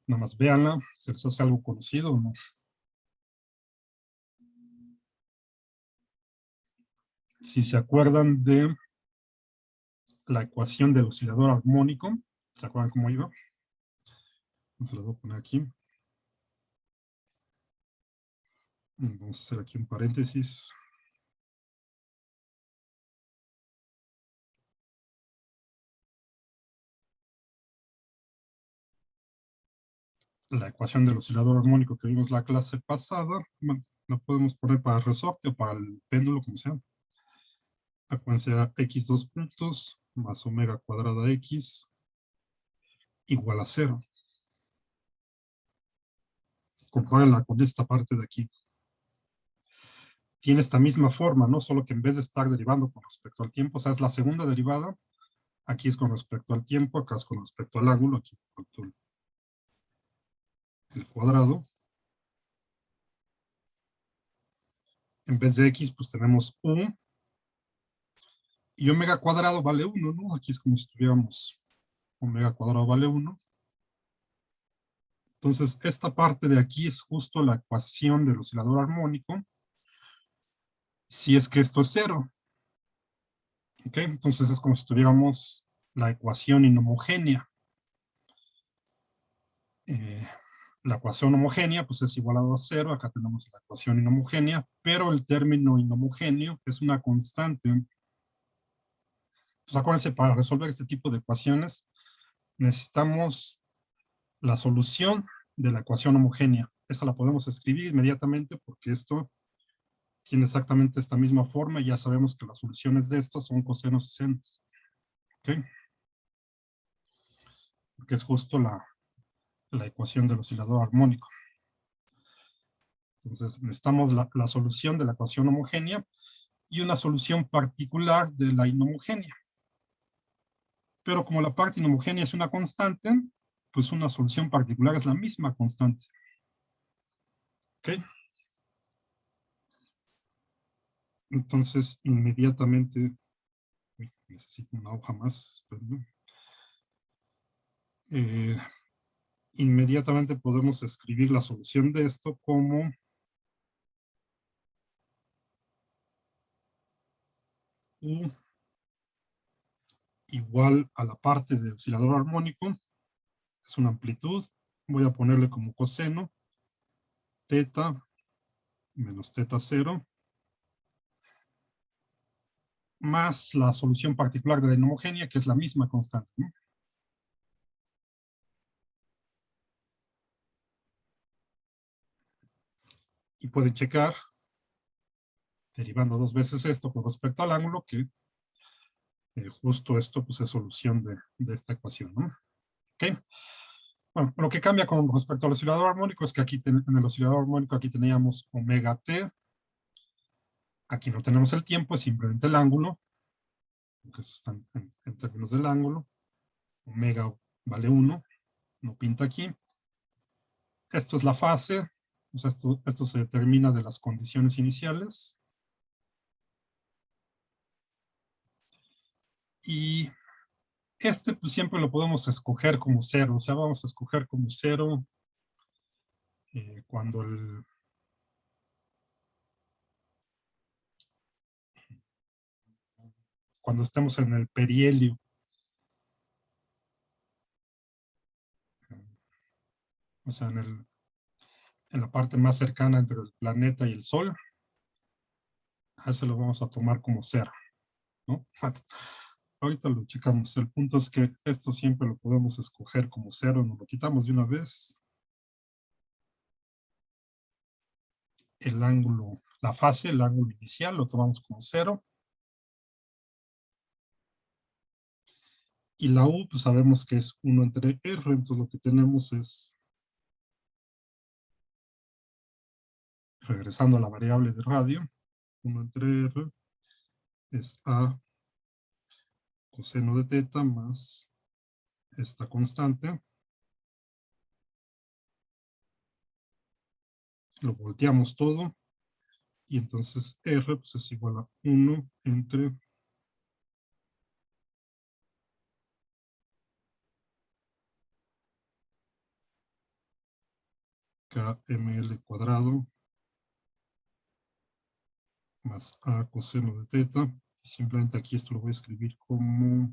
Speaker 1: Nada más véanla, se les hace algo conocido o no. Si se acuerdan de la ecuación del oscilador armónico, ¿se acuerdan cómo iba? Se las voy a poner aquí. Vamos a hacer aquí un paréntesis. La ecuación del oscilador armónico que vimos la clase pasada, bueno, la podemos poner para el resorte o para el péndulo, como sea. Acuérdense a x dos puntos más omega cuadrada x igual a 0. compárala con esta parte de aquí. Tiene esta misma forma, ¿no? Solo que en vez de estar derivando con respecto al tiempo, o sea, es la segunda derivada, aquí es con respecto al tiempo, acá es con respecto al ángulo, aquí con el cuadrado. En vez de x, pues tenemos u, y omega cuadrado vale 1, ¿no? Aquí es como si tuviéramos omega cuadrado vale 1. Entonces, esta parte de aquí es justo la ecuación del oscilador armónico, si es que esto es cero. ¿Ok? Entonces es como si tuviéramos la ecuación inhomogénea. La ecuación homogénea pues es igual a 0, acá tenemos la ecuación inhomogénea, pero el término inhomogéneo es una constante. Entonces acuérdense, para resolver este tipo de ecuaciones necesitamos la solución de la ecuación homogénea. Esa la podemos escribir inmediatamente porque esto tiene exactamente esta misma forma y ya sabemos que las soluciones de esto son cosenos y senos. ¿Ok? Porque es justo la ecuación del oscilador armónico. Entonces necesitamos la solución de la ecuación homogénea y una solución particular de la inhomogénea. Pero como la parte inhomogénea es una constante, pues una solución particular es la misma constante. ¿Ok? Entonces inmediatamente, uy, necesito una hoja más, perdón. Inmediatamente podemos escribir la solución de esto como U igual a la parte de oscilador armónico, es una amplitud, voy a ponerle como coseno, teta menos teta 0, más la solución particular de la inhomogénea, que es la misma constante, ¿no? Y pueden checar, derivando dos veces esto con respecto al ángulo, que justo esto pues es solución de esta ecuación, ¿no? ¿Ok? Bueno, lo que cambia con respecto al oscilador armónico es que aquí en el oscilador armónico aquí teníamos omega t, aquí no tenemos el tiempo, es simplemente el ángulo, porque eso está en términos del ángulo, omega vale 1, no pinta aquí. Esto es la fase, o sea, esto se determina de las condiciones iniciales. Y este pues siempre lo podemos escoger como cero, o sea, vamos a escoger como cero cuando cuando estemos en el perihelio. O sea, en la parte más cercana entre el planeta y el Sol. A eso lo vamos a tomar como cero, ¿no? Bueno, ahorita lo checamos. El punto es que esto siempre lo podemos escoger como cero, nos lo quitamos de una vez. El ángulo, la fase, el ángulo inicial, lo tomamos como cero. Y la U, pues sabemos que es 1 entre R, entonces lo que tenemos es, regresando a la variable de radio, 1 entre R es A coseno de teta más esta constante. Lo volteamos todo y entonces R pues, es igual a 1 entre KML cuadrado más A coseno de teta. Y simplemente aquí esto lo voy a escribir como,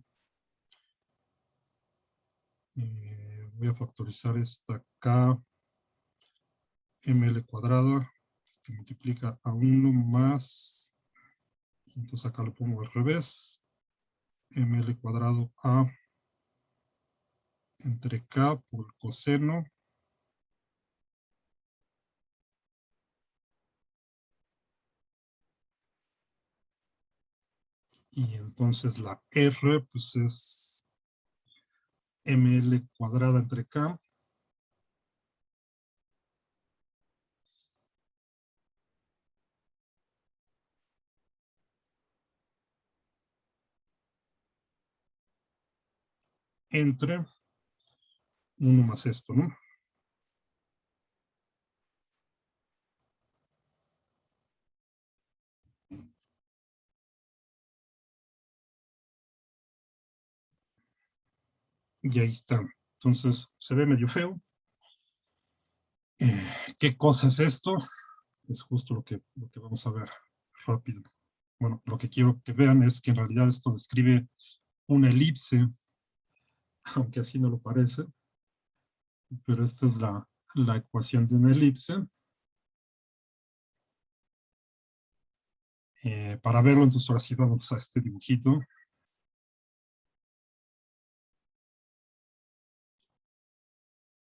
Speaker 1: voy a factorizar esta KML cuadrada que multiplica a 1 más, entonces acá lo pongo al revés, ml cuadrado A entre K por el coseno y entonces la R pues es ml cuadrada entre K entre 1 más esto, ¿no? Y ahí está. Entonces, se ve medio feo. ¿Qué cosa es esto? Es justo lo que vamos a ver rápido. Bueno, lo que quiero que vean es que en realidad esto describe una elipse, aunque así no lo parece, pero esta es la ecuación de una elipse. Para verlo, entonces ahora sí vamos a este dibujito.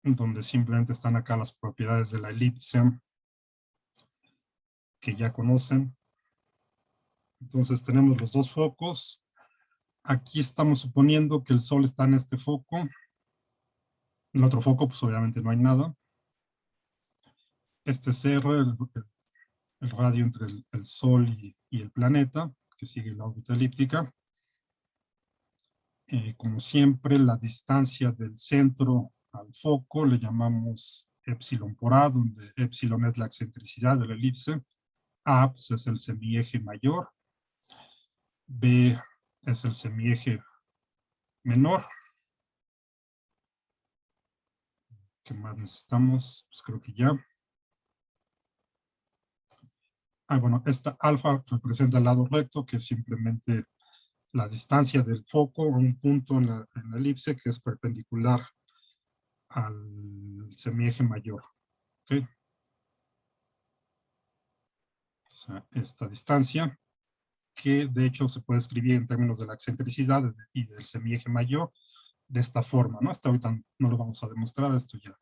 Speaker 1: Donde simplemente están acá las propiedades de la elipse que ya conocen. Entonces tenemos los dos focos. Aquí estamos suponiendo que el Sol está en este foco. En el otro foco, pues obviamente no hay nada. Este es R, el radio entre el Sol y el planeta, que sigue la órbita elíptica. Como siempre, la distancia del centro al foco le llamamos epsilon por A, donde epsilon es la excentricidad de la elipse. A pues, es el semieje mayor. B es el semieje menor. ¿Qué más necesitamos? Pues creo que ya. Bueno, esta alfa representa el lado recto, que es simplemente la distancia del foco a un punto en la elipse que es perpendicular al semieje mayor. ¿Ok? O sea, esta distancia, que de hecho se puede escribir en términos de la excentricidad y del semieje mayor de esta forma, ¿no? Hasta ahorita no lo vamos a demostrar, esto ya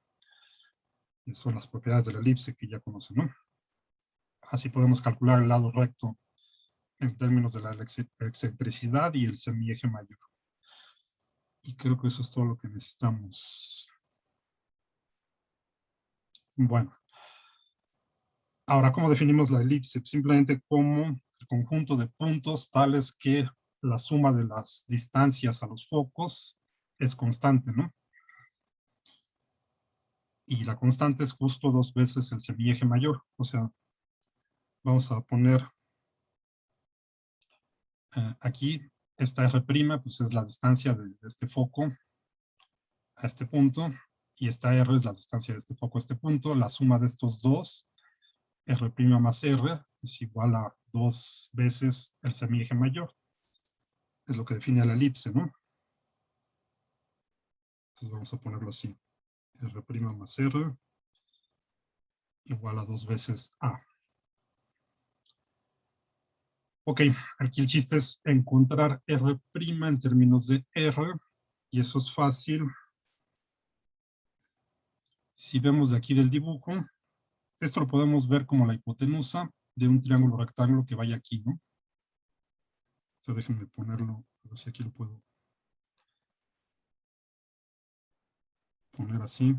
Speaker 1: son las propiedades de la elipse que ya conocen, ¿no? Así podemos calcular el lado recto en términos de la excentricidad y el semieje mayor. Y creo que eso es todo lo que necesitamos. Bueno. Ahora, ¿cómo definimos la elipse? Simplemente como el conjunto de puntos tales que la suma de las distancias a los focos es constante, ¿no? Y la constante es justo 2 veces el semieje mayor. O sea, vamos a poner aquí, esta R', pues es la distancia de este foco a este punto, y esta R es la distancia de este foco a este punto. La suma de estos dos, R' más R, es igual a 2 veces el semieje mayor. Es lo que define la elipse, ¿no? Entonces vamos a ponerlo así. R' más R igual a 2 veces A. Ok, aquí el chiste es encontrar R' en términos de R, y eso es fácil. Si vemos de aquí del dibujo, esto lo podemos ver como la hipotenusa de un triángulo rectángulo que vaya aquí, ¿no? Entonces déjenme ponerlo, a ver si aquí lo puedo poner así.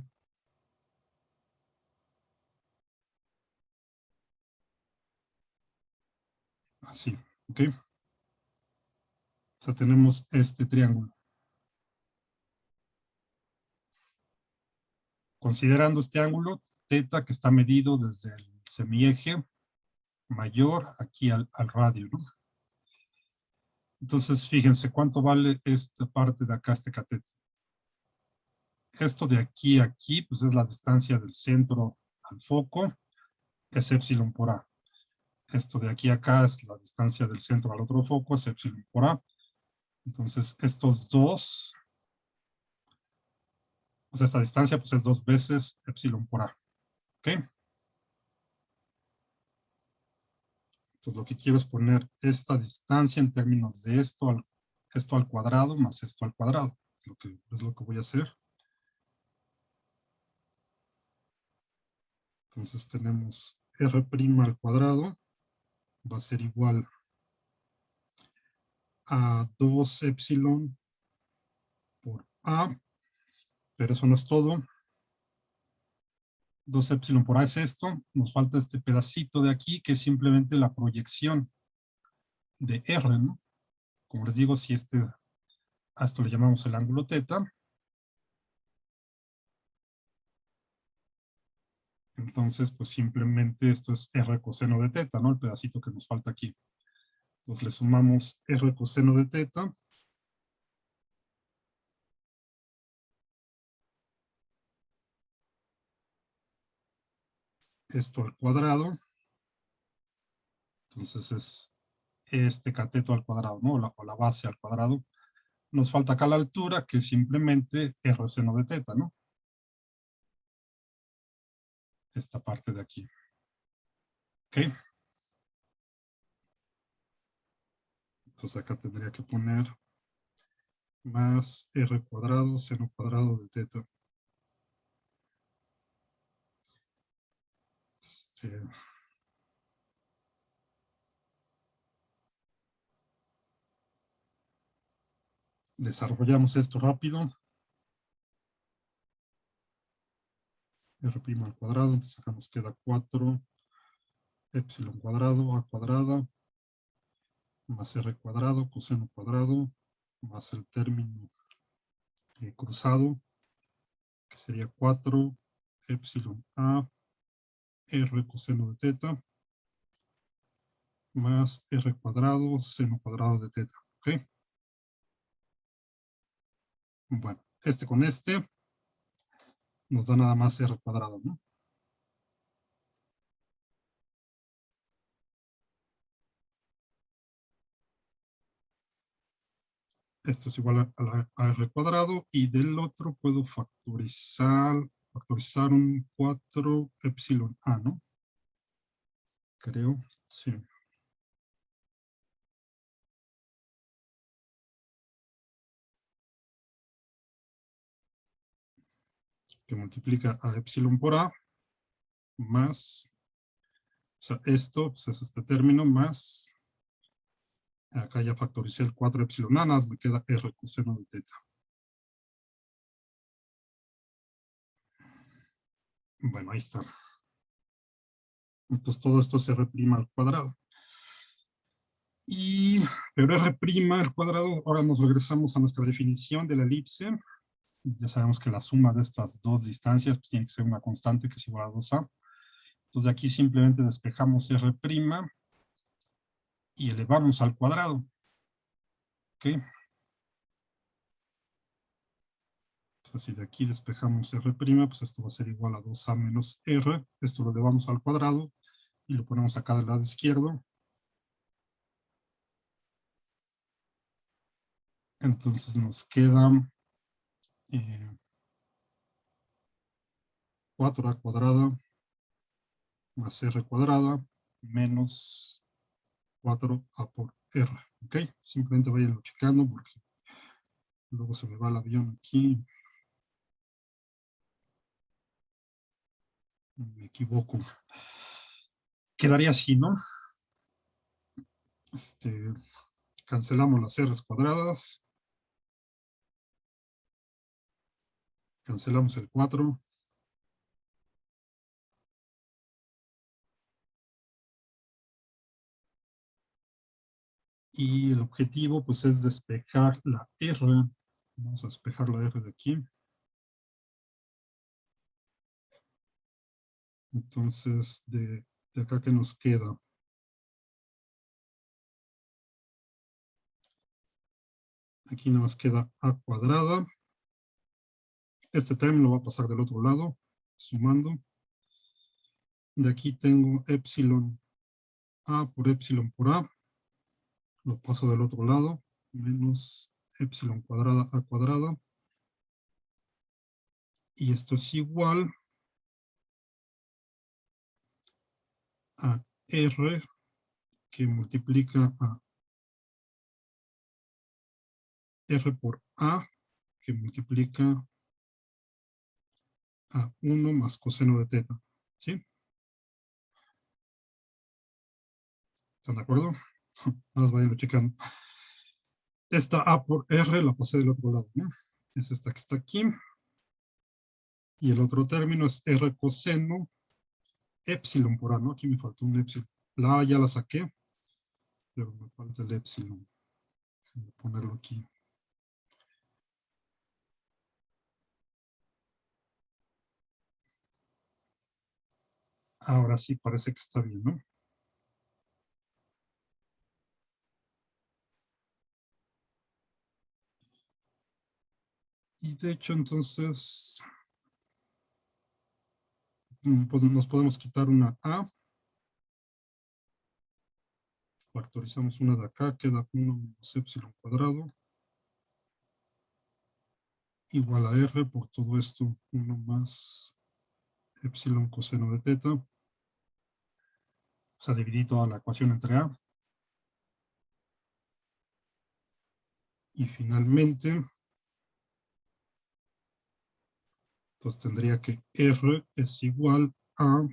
Speaker 1: Así, ¿ok? O sea, tenemos este triángulo. Considerando este ángulo, teta, que está medido desde el semieje mayor aquí al radio, ¿no? Entonces, fíjense cuánto vale esta parte de acá, este cateto. Esto de aquí a aquí, pues es la distancia del centro al foco, es epsilon por A. Esto de aquí a acá es la distancia del centro al otro foco, es epsilon por A. Entonces, estos dos, o sea, esta distancia pues es 2 veces epsilon por A. ¿Ok? Entonces, lo que quiero es poner esta distancia en términos de esto al cuadrado más esto al cuadrado. Es lo que voy a hacer. Entonces, tenemos R' al cuadrado va a ser igual a 2 epsilon por A, pero eso no es todo. 2 epsilon por A es esto. Nos falta este pedacito de aquí, que es simplemente la proyección de R, ¿no? Como les digo, si a esto le llamamos el ángulo teta, Entonces, pues simplemente esto es R coseno de teta, ¿no? El pedacito que nos falta aquí. Entonces le sumamos R coseno de teta. Esto al cuadrado. Entonces es este cateto al cuadrado, ¿no? O la base al cuadrado. Nos falta acá la altura, que es simplemente R seno de teta, ¿no? Esta parte de aquí. ¿Ok? Entonces acá tendría que poner más R cuadrado seno cuadrado de teta. Sí. Desarrollamos esto rápido. R' al cuadrado, entonces acá nos queda 4 epsilon cuadrado a cuadrada más R cuadrado coseno cuadrado más el término cruzado, que sería 4 epsilon a R coseno de teta más R cuadrado seno cuadrado de teta. ¿Ok? Bueno, este con este nos da nada más R cuadrado, ¿no? Esto es igual a R cuadrado y del otro puedo factorizar un 4 epsilon A, ¿no? Creo, sí. Que multiplica a epsilon por A más, o sea, esto pues es este término más, acá ya factoricé el 4 epsilon A, más me queda R coseno de teta. Bueno, ahí está. Entonces todo esto es R' al cuadrado. Y, pero R' al cuadrado, ahora nos regresamos a nuestra definición de la elipse. Ya sabemos que la suma de estas dos distancias pues, tiene que ser una constante que es igual a 2A. Entonces aquí simplemente despejamos R' y elevamos al cuadrado. ¿Ok? Entonces, si de aquí despejamos R', pues esto va a ser igual a 2A menos R. Esto lo elevamos al cuadrado y lo ponemos acá del lado izquierdo. Entonces nos queda 4A cuadrada más R cuadrada menos 4A por R. ¿Ok? Simplemente vayanlo checando porque luego se me va el avión aquí. Me equivoco. Quedaría así, ¿no? Cancelamos las R's cuadradas. Cancelamos el 4. Y el objetivo, pues, es despejar la R. Vamos a despejar la R de aquí. Entonces, de acá que nos queda. Aquí nos queda A cuadrada. Este término va a pasar del otro lado, sumando. De aquí tengo epsilon A por A. Lo paso del otro lado, menos epsilon cuadrada A cuadrada. Y esto es igual a R que multiplica a R por A que multiplica a 1 más coseno de teta. ¿Sí? ¿Están de acuerdo? Nada más vayan checando. Esta A por R la pasé del otro lado, ¿no? Es esta que está aquí. Y el otro término es R coseno epsilon por A, ¿no? Aquí me faltó un epsilon. La A ya la saqué, pero me falta el epsilon. Voy a ponerlo aquí. Ahora sí parece que está bien, ¿no? Y de hecho, entonces, pues nos podemos quitar una A. Factorizamos una de acá, queda 1 menos epsilon cuadrado. Igual a R, por todo esto, 1 más epsilon coseno de teta. O sea, dividí toda la ecuación entre A. Y finalmente, entonces tendría que R es igual a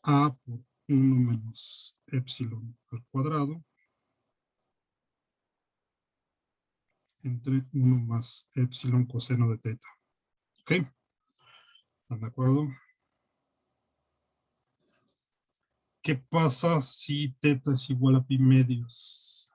Speaker 1: A por 1 menos epsilon al cuadrado entre 1 más epsilon coseno de teta. ¿Ok? ¿Están de acuerdo? ¿Qué pasa si teta es igual a pi medios?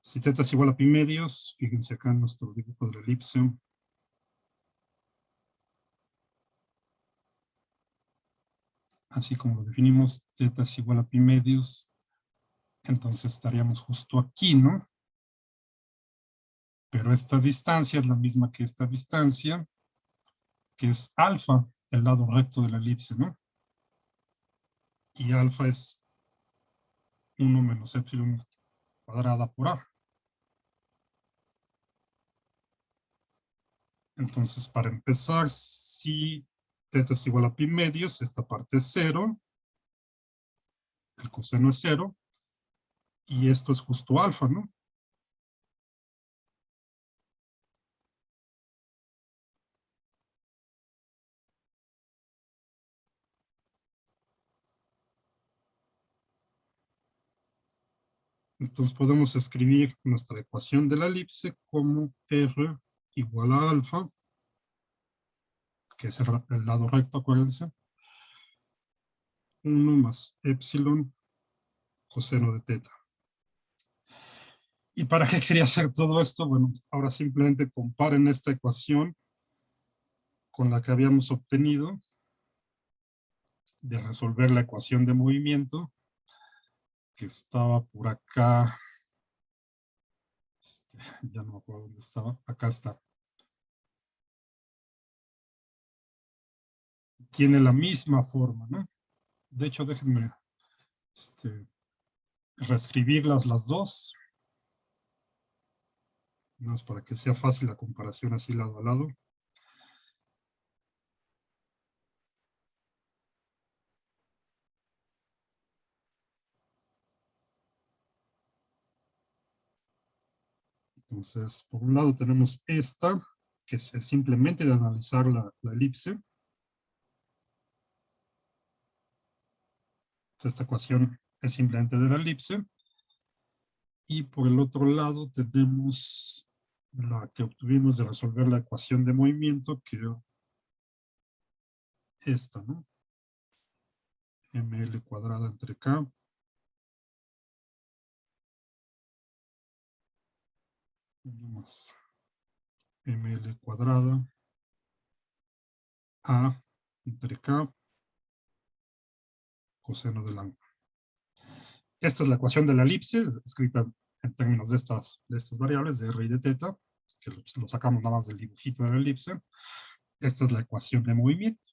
Speaker 1: Si teta es igual a pi medios, fíjense acá en nuestro dibujo de la elipse. Así como lo definimos, teta es igual a pi medios, entonces estaríamos justo aquí, ¿no? Pero esta distancia es la misma que esta distancia, que es alfa, el lado recto de la elipse, ¿no? Y alfa es 1 menos epsilon cuadrada por A. Entonces, para empezar, si teta es igual a pi medios, esta parte es 0, el coseno es 0, y esto es justo alfa, ¿no? Entonces podemos escribir nuestra ecuación de la elipse como R igual a alfa, que es el lado recto, acuérdense, 1 más epsilon coseno de teta. ¿Y para qué quería hacer todo esto? Bueno, ahora simplemente comparen esta ecuación con la que habíamos obtenido de resolver la ecuación de movimiento, que estaba por acá. Ya no me acuerdo dónde estaba. Acá está. Tiene la misma forma, ¿no? De hecho, déjenme reescribirlas las dos, más para que sea fácil la comparación así lado a lado. Entonces, por un lado tenemos esta, que es simplemente de analizar la elipse. Esta ecuación es simplemente de la elipse. Y por el otro lado tenemos la que obtuvimos de resolver la ecuación de movimiento, que era esta, ¿no? ml cuadrada entre k más ml cuadrada a entre k coseno del ángulo. Esta es la ecuación de la elipse, escrita en términos de estas variables, de r y de teta, que lo sacamos nada más del dibujito de la elipse. Esta es la ecuación de movimiento.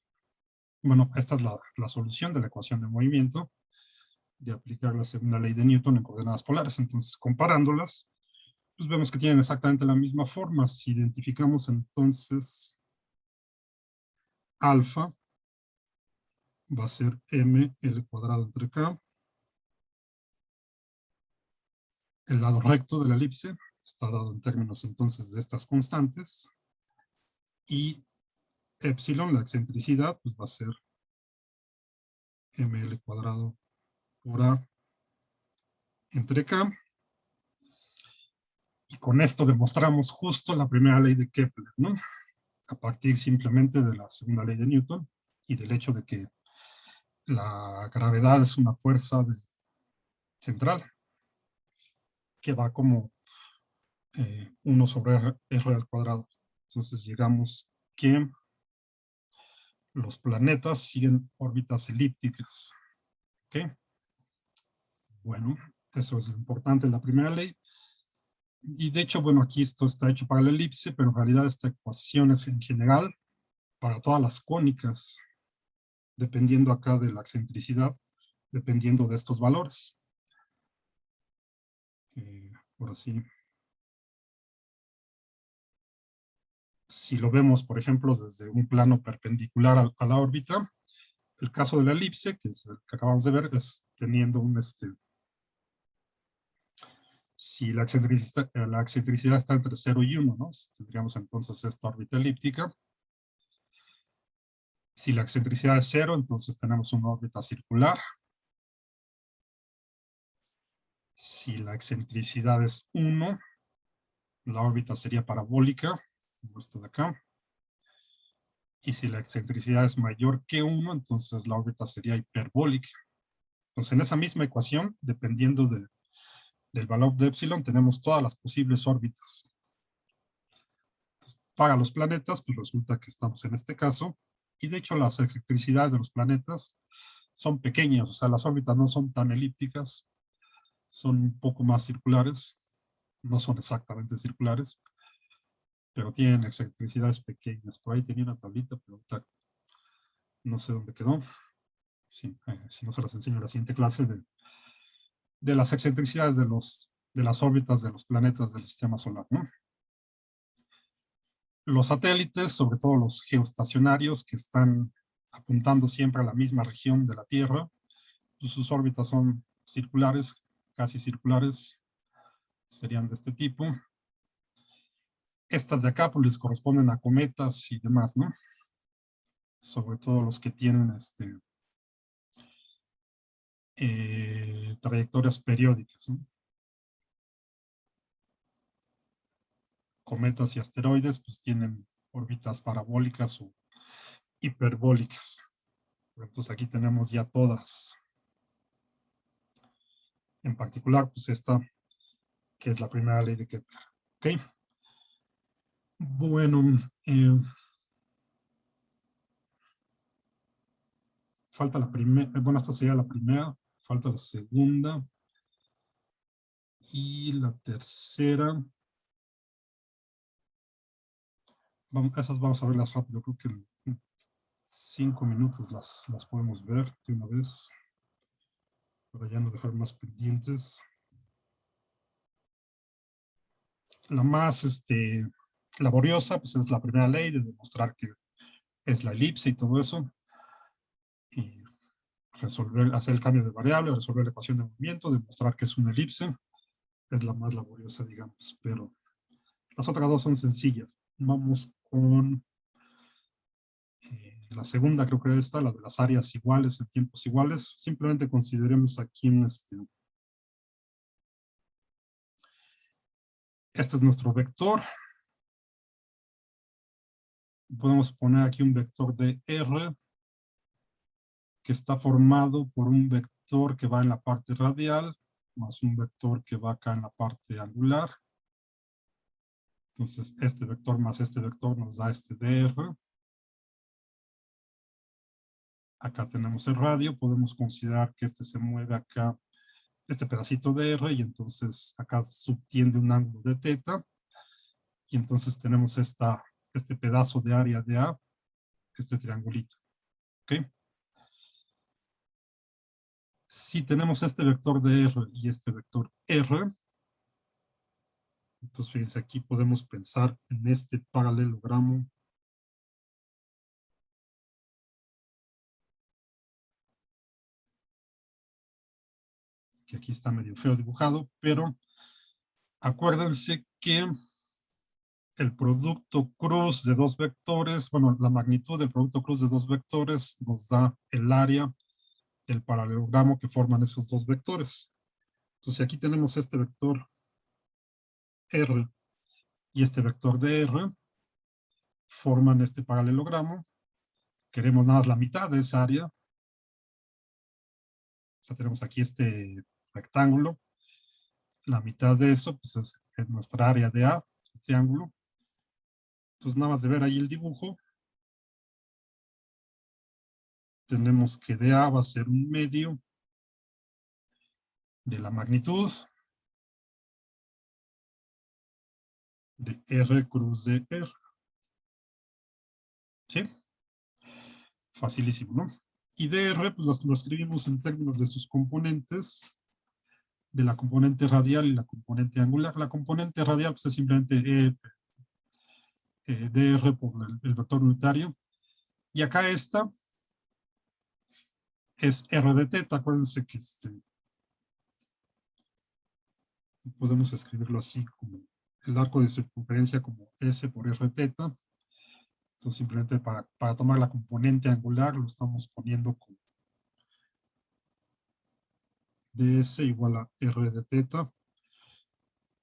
Speaker 1: Bueno, esta es la solución de la ecuación de movimiento, de aplicar la segunda ley de Newton en coordenadas polares. Entonces, comparándolas, pues vemos que tienen exactamente la misma forma. Si identificamos entonces alfa, va a ser ml cuadrado entre k. El lado recto de la elipse está dado en términos entonces de estas constantes. Y epsilon, la excentricidad, pues va a ser ml cuadrado por a entre k. Y con esto demostramos justo la primera ley de Kepler, ¿no? A partir simplemente de la segunda ley de Newton y del hecho de que la gravedad es una fuerza central, que va como 1 sobre r al cuadrado. Entonces llegamos que los planetas siguen órbitas elípticas. ¿Ok? Bueno, eso es lo importante de la primera ley. Y de hecho, bueno, aquí esto está hecho para la elipse, pero en realidad esta ecuación es en general para todas las cónicas, dependiendo acá de la excentricidad, dependiendo de estos valores. Por así. Si lo vemos, por ejemplo, desde un plano perpendicular a la órbita, el caso de la elipse, que es el que acabamos de ver, es teniendo un, si la excentricidad está entre 0 y 1, ¿no? Tendríamos entonces esta órbita elíptica. Si la excentricidad es 0, entonces tenemos una órbita circular. Si la excentricidad es 1, la órbita sería parabólica, como esta de acá. Y si la excentricidad es mayor que 1, entonces la órbita sería hiperbólica. Entonces, en esa misma ecuación, dependiendo del valor de epsilon, tenemos todas las posibles órbitas. Entonces, para los planetas, pues resulta que estamos en este caso, y de hecho las excentricidades de los planetas son pequeñas, o sea, las órbitas no son tan elípticas, son un poco más circulares, no son exactamente circulares, pero tienen excentricidades pequeñas. Por ahí tenía una tablita, pero no sé dónde quedó. Sí, si no se las enseño en la siguiente clase de las excentricidades de las órbitas de los planetas del sistema solar, ¿no? Los satélites, sobre todo los geoestacionarios, que están apuntando siempre a la misma región de la Tierra, pues sus órbitas son circulares, casi circulares, serían de este tipo. Estas de acá pues les corresponden a cometas y demás, ¿no? Sobre todo los que tienen trayectorias periódicas, ¿no? Cometas y asteroides pues tienen órbitas parabólicas o hiperbólicas. Entonces aquí tenemos ya todas. En particular, pues esta, que es la primera ley de Kepler. ¿Ok? Bueno, falta la primera, bueno, esta sería la primera, falta la segunda y la tercera. Esas vamos a verlas rápido, creo que en 5 minutos las podemos ver de una vez, para ya no dejar más pendientes. La más laboriosa, pues es la primera ley de demostrar que es la elipse y todo eso. Y resolver, hacer el cambio de variable, resolver la ecuación de movimiento, demostrar que es una elipse, es la más laboriosa, digamos, pero las otras dos son sencillas. Vamos con la segunda, creo que esta, la de las áreas iguales en tiempos iguales. Simplemente consideremos aquí este es nuestro vector. Podemos poner aquí un vector de R que está formado por un vector que va en la parte radial más un vector que va acá en la parte angular. Entonces, este vector más este vector nos da este dr. Acá tenemos el radio. Podemos considerar que este se mueve acá, este pedacito de R, y entonces acá subtiende un ángulo de θ. Y entonces tenemos este pedazo de área de A, este triangulito. ¿Ok? Si tenemos este vector de R y este vector R, entonces fíjense, aquí podemos pensar en este paralelogramo que aquí está medio feo dibujado, pero acuérdense que el producto cruz de dos vectores, bueno, la magnitud del producto cruz de dos vectores nos da el área del paralelogramo que forman esos dos vectores. Entonces aquí tenemos este vector R y este vector de R, forman este paralelogramo. Queremos nada más la mitad de esa área. O sea, tenemos aquí este rectángulo. La mitad de eso pues es nuestra área de A, el triángulo. Entonces nada más de ver ahí el dibujo, tenemos que DA va a ser un medio de la magnitud de R cruz de R. ¿Sí? Facilísimo, ¿no? Y DR, pues lo escribimos en términos de sus componentes, de la componente radial y la componente angular. La componente radial pues, es simplemente DR por el vector unitario. Y acá esta es R de teta. Acuérdense que podemos escribirlo así como el arco de circunferencia como S por R teta. Entonces simplemente para tomar la componente angular lo estamos poniendo como ds igual a R de teta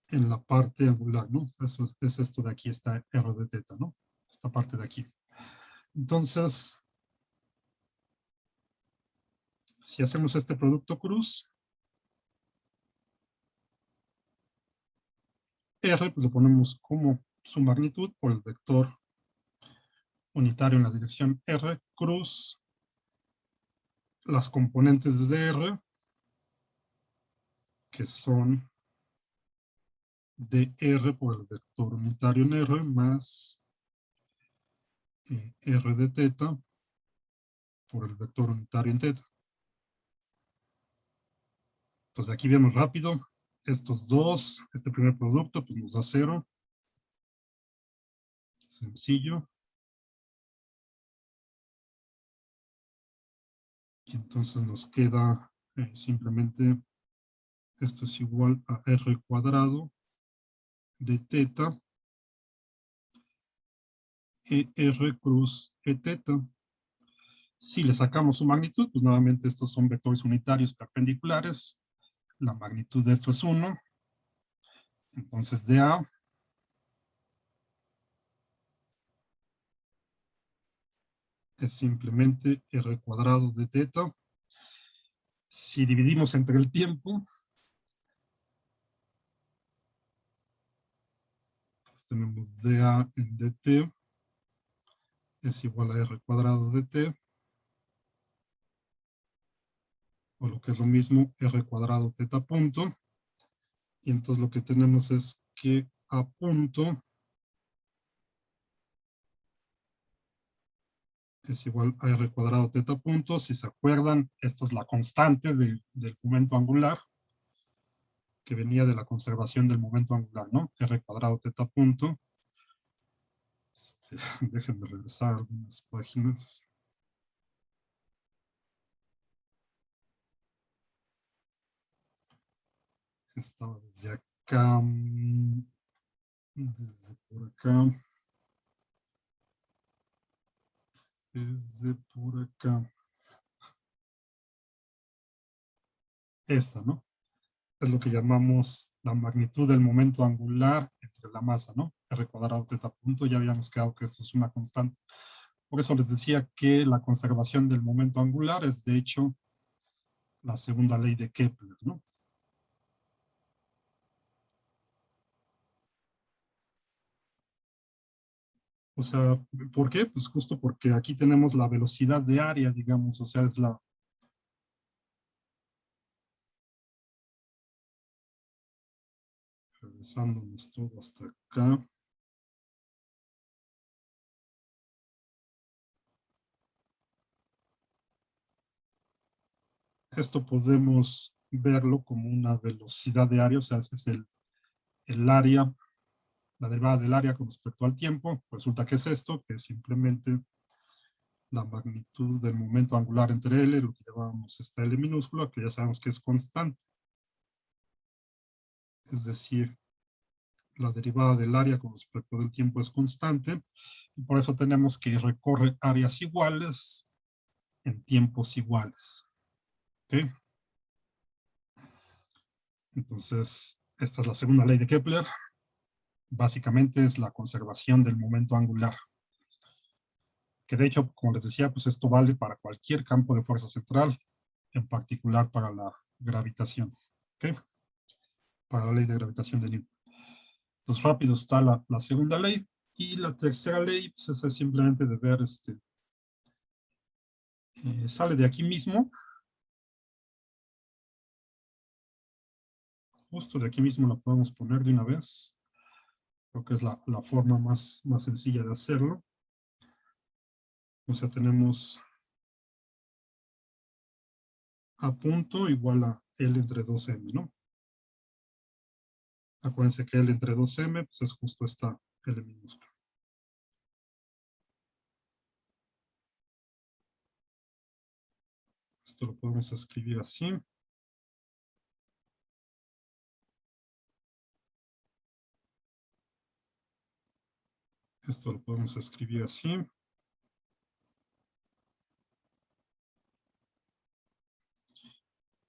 Speaker 1: en la parte angular, ¿no? Eso es esto de aquí, está R de teta, ¿no? Esta parte de aquí. Entonces, si hacemos este producto cruz, R, pues lo ponemos como su magnitud por el vector unitario en la dirección R, cruz, las componentes de R, que son de R por el vector unitario en R, más R de teta por el vector unitario en teta. Entonces aquí vemos rápido, estos dos, este primer producto, pues nos da 0. Sencillo. Y entonces nos queda simplemente, esto es igual a R cuadrado de teta e R cruz e teta. Si le sacamos su magnitud, pues nuevamente estos son vectores unitarios perpendiculares. La magnitud de esto es 1. Entonces de A es simplemente R cuadrado de teta. Si dividimos entre el tiempo, pues tenemos dA en dt es igual a R cuadrado de t, o lo que es lo mismo, R cuadrado teta punto. Y entonces lo que tenemos es que A punto es igual a R cuadrado teta punto. Si se acuerdan, esta es la constante del momento angular, que venía de la conservación del momento angular, ¿no? R cuadrado teta punto. Déjenme regresar algunas páginas. Estaba desde acá, desde por acá, desde por acá. Esta, ¿no? Es lo que llamamos la magnitud del momento angular entre la masa, ¿no? R cuadrado teta punto, ya habíamos quedado que esto es una constante. Por eso les decía que la conservación del momento angular es, de hecho, la segunda ley de Kepler, ¿no? O sea, ¿por qué? Pues justo porque aquí tenemos la velocidad de área, digamos, o sea, es la... Regresándonos todo hasta acá. Esto podemos verlo como una velocidad de área, o sea, ese es el área, la derivada del área con respecto al tiempo. Resulta que es esto, que es simplemente la magnitud del momento angular entre L, lo que llamamos esta L minúscula, que ya sabemos que es constante. Es decir, la derivada del área con respecto del tiempo es constante, y por eso tenemos que recorre áreas iguales en tiempos iguales. ¿Okay? Entonces, esta es la segunda ley de Kepler. Básicamente es la conservación del momento angular. Que de hecho, como les decía, pues esto vale para cualquier campo de fuerza central, en particular para la gravitación. ¿Ok? Para la ley de gravitación de Newton. Entonces, rápido está la segunda ley. Y la tercera ley, pues, es simplemente de ver, sale de aquí mismo. Justo de aquí mismo la podemos poner de una vez. Creo que es la forma más sencilla de hacerlo. O sea, tenemos A punto igual a L entre 2M, ¿no? Acuérdense que L entre 2M pues es justo esta L minúscula. Esto lo podemos escribir así. Esto lo podemos escribir así.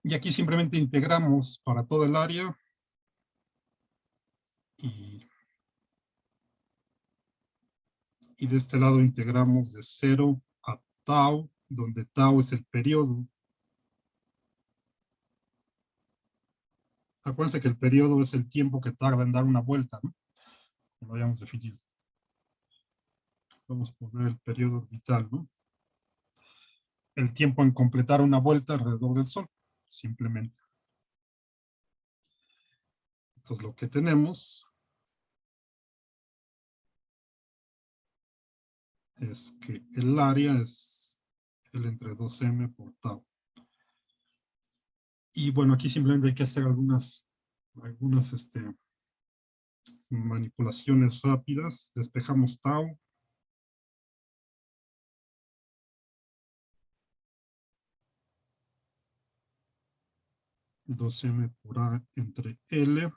Speaker 1: Y aquí simplemente integramos para todo el área. Y de este lado integramos de 0 a tau, donde tau es el periodo. Acuérdense que el periodo es el tiempo que tarda en dar una vuelta, ¿no? Como lo habíamos definido. Vamos a poner el periodo orbital, ¿no? El tiempo en completar una vuelta alrededor del Sol, simplemente. Entonces lo que tenemos es que el área es L entre 2M por tau. Y bueno, aquí simplemente hay que hacer algunas manipulaciones rápidas. Despejamos tau. Dos M por A entre L.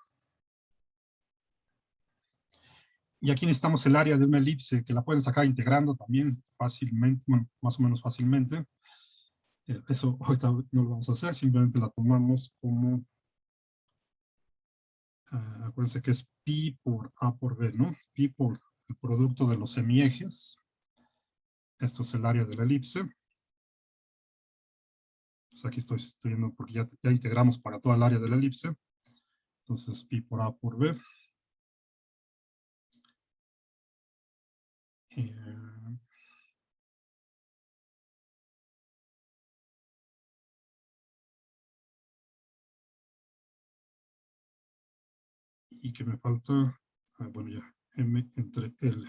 Speaker 1: Y aquí necesitamos el área de una elipse, que la pueden sacar integrando también fácilmente, bueno, más o menos fácilmente. Eso ahorita no lo vamos a hacer, simplemente la tomamos como, acuérdense que es pi por A por B, ¿no? Pi por el producto de los semiejes. Esto es el área de la elipse. Pues aquí estoy viendo porque ya integramos para toda el área de la elipse. Entonces, pi por A por B. Y que me falta, bueno ya, M entre L.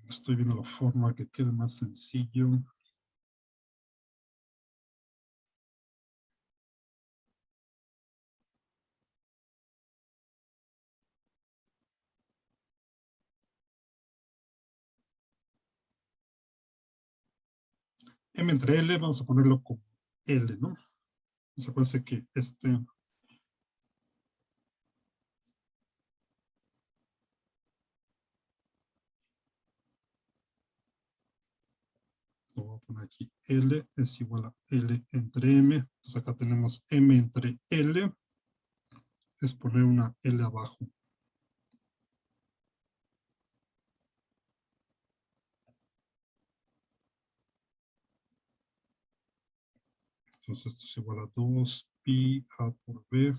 Speaker 1: Estoy viendo la forma que quede más sencillo. M entre L, vamos a ponerlo como L, ¿no? Entonces acuérdense que lo voy a poner aquí, L es igual a L entre M. Entonces acá tenemos M entre L, es poner una L abajo. Entonces esto es igual a 2 pi A por B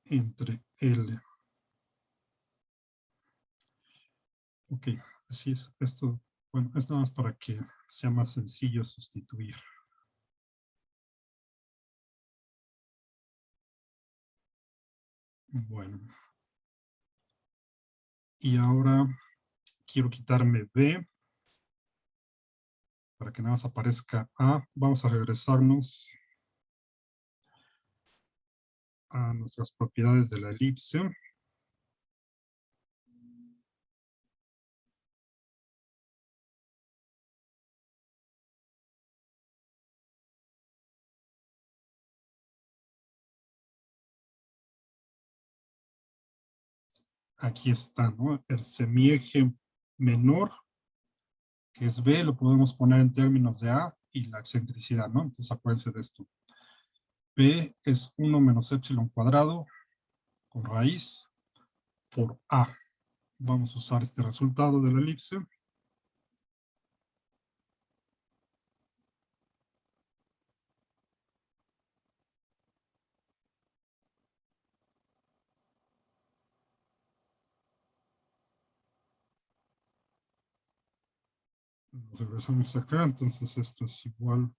Speaker 1: entre L. Ok, así es. Esto, bueno, es nada más para que sea más sencillo sustituir. Bueno. Y ahora quiero quitarme B para que nada más aparezca A. Vamos a regresarnos a nuestras propiedades de la elipse. Aquí está, ¿no? El semieje menor, que es B, lo podemos poner en términos de A y la excentricidad, ¿no? Entonces acuérdense de esto. B es 1 menos epsilon cuadrado con raíz por A. Vamos a usar este resultado de la elipse. Nos regresamos acá, entonces esto es igual a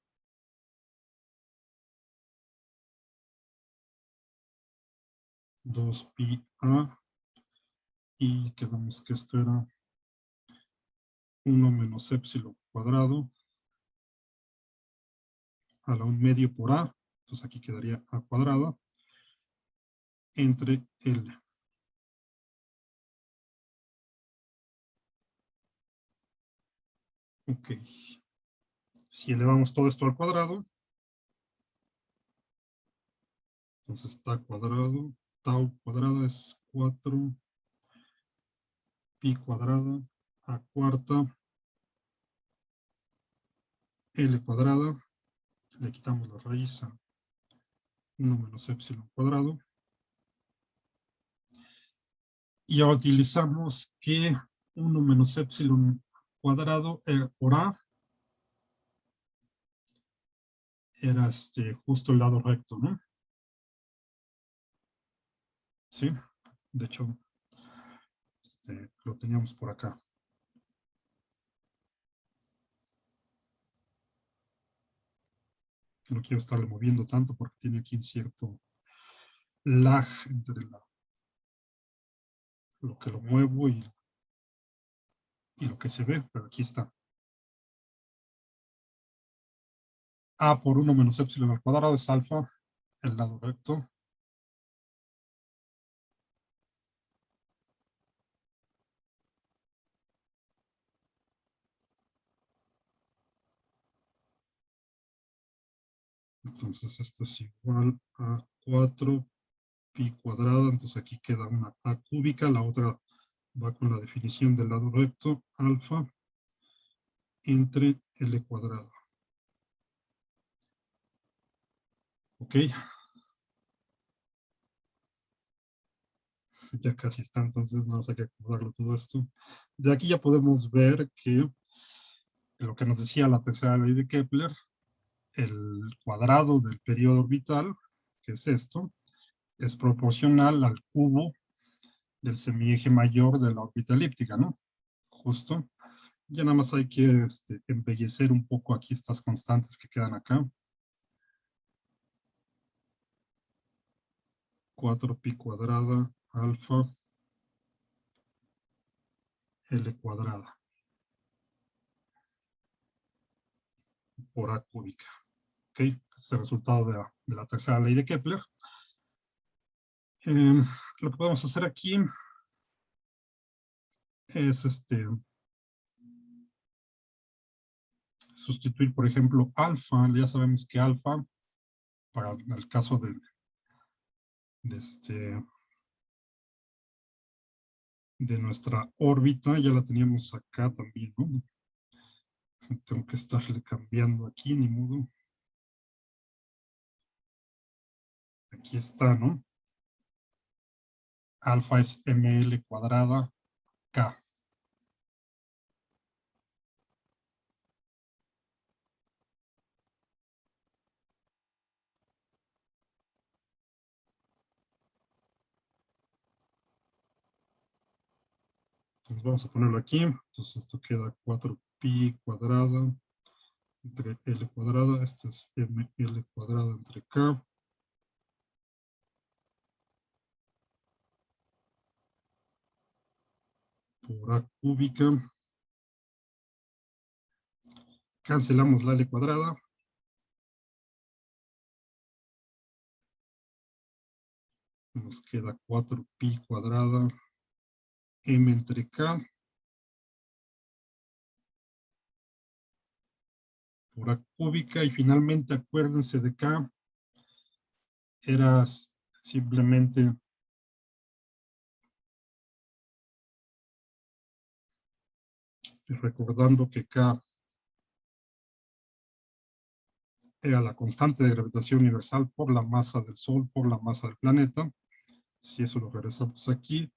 Speaker 1: 2pi a, y quedamos que esto era 1 menos épsilon cuadrado a la 1/2 por a, entonces aquí quedaría a cuadrada, entre L. Ok. Si elevamos todo esto al cuadrado, entonces tau cuadrada es 4 pi cuadrada a cuarta L cuadrada, le quitamos la raíz a 1 menos épsilon cuadrado, y ahora utilizamos que 1 menos épsilon cuadrado por a era justo el lado recto, ¿no? Sí, de hecho, lo teníamos por acá. No quiero estarle moviendo tanto porque tiene aquí un cierto lag entre lo que lo muevo y lo que se ve, pero aquí está. A por 1 menos épsilon al cuadrado es alfa, el lado recto. Entonces esto es igual a 4 pi cuadrada, entonces aquí queda una a cúbica, la otra va con la definición del lado recto, alfa, entre L cuadrado. Ok, ya casi está, entonces no hay que acomodarlo todo esto. De aquí ya podemos ver que lo que nos decía la tercera ley de Kepler, el cuadrado del periodo orbital, que es esto, es proporcional al cubo del semieje mayor de la órbita elíptica, ¿no? Justo. Ya nada más hay que embellecer un poco aquí estas constantes que quedan acá. 4 pi cuadrada alfa L cuadrada por A cúbica. ¿Ok? Este es el resultado de la tercera ley de Kepler. Lo que podemos hacer aquí es sustituir, por ejemplo, alfa. Ya sabemos que alfa, para el caso de, de nuestra órbita, ya la teníamos acá también, ¿no? Tengo que estarle cambiando aquí, ni modo. Aquí está, ¿no? Alfa es ml cuadrada K. Entonces vamos a ponerlo aquí. Entonces esto queda 4 pi cuadrada entre L cuadrada. Esto es ml cuadrada entre K. Por A cúbica. Cancelamos la L cuadrada. Nos queda 4 pi cuadrada m entre K. Por A cúbica. Y finalmente acuérdense de K. Era simplemente recordando que K era la constante de gravitación universal por la masa del Sol, por la masa del planeta. Si eso lo regresamos aquí,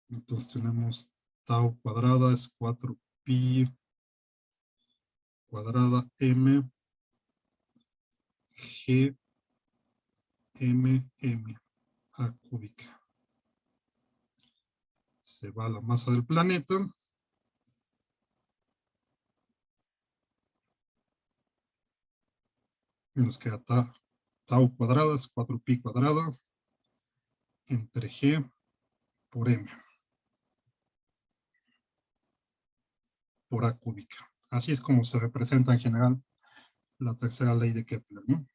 Speaker 1: entonces tenemos tau cuadrada es 4 pi cuadrada m g m m a cúbica. se va la masa del planeta. Y nos queda tau cuadrada es 4pi cuadrada entre G por M, por A cúbica. Así es como se representa en general la tercera ley de Kepler, ¿no?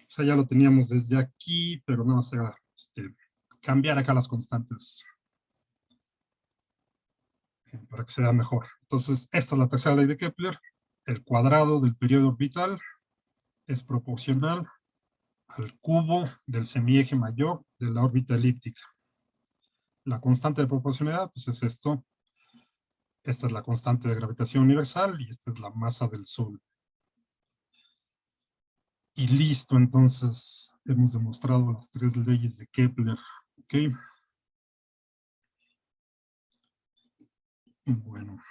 Speaker 1: O sea, ya lo teníamos desde aquí, pero no, o sea, cambiar acá las constantes para que sea mejor. Entonces, esta es la tercera ley de Kepler. El cuadrado del periodo orbital es proporcional al cubo del semieje mayor de la órbita elíptica. La constante de proporcionalidad, pues es esto. Esta es la constante de gravitación universal y esta es la masa del Sol. Y listo, entonces hemos demostrado las tres leyes de Kepler. ¿Ok? Bueno.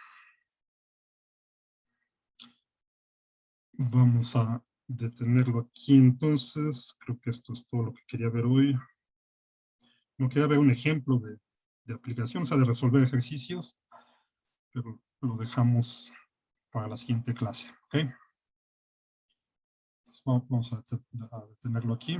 Speaker 1: Vamos a detenerlo aquí entonces. Creo que esto es todo lo que quería ver hoy. No quería ver un ejemplo de aplicación, o sea, de resolver ejercicios, pero lo dejamos para la siguiente clase. ¿Ok? Entonces, vamos a detenerlo aquí.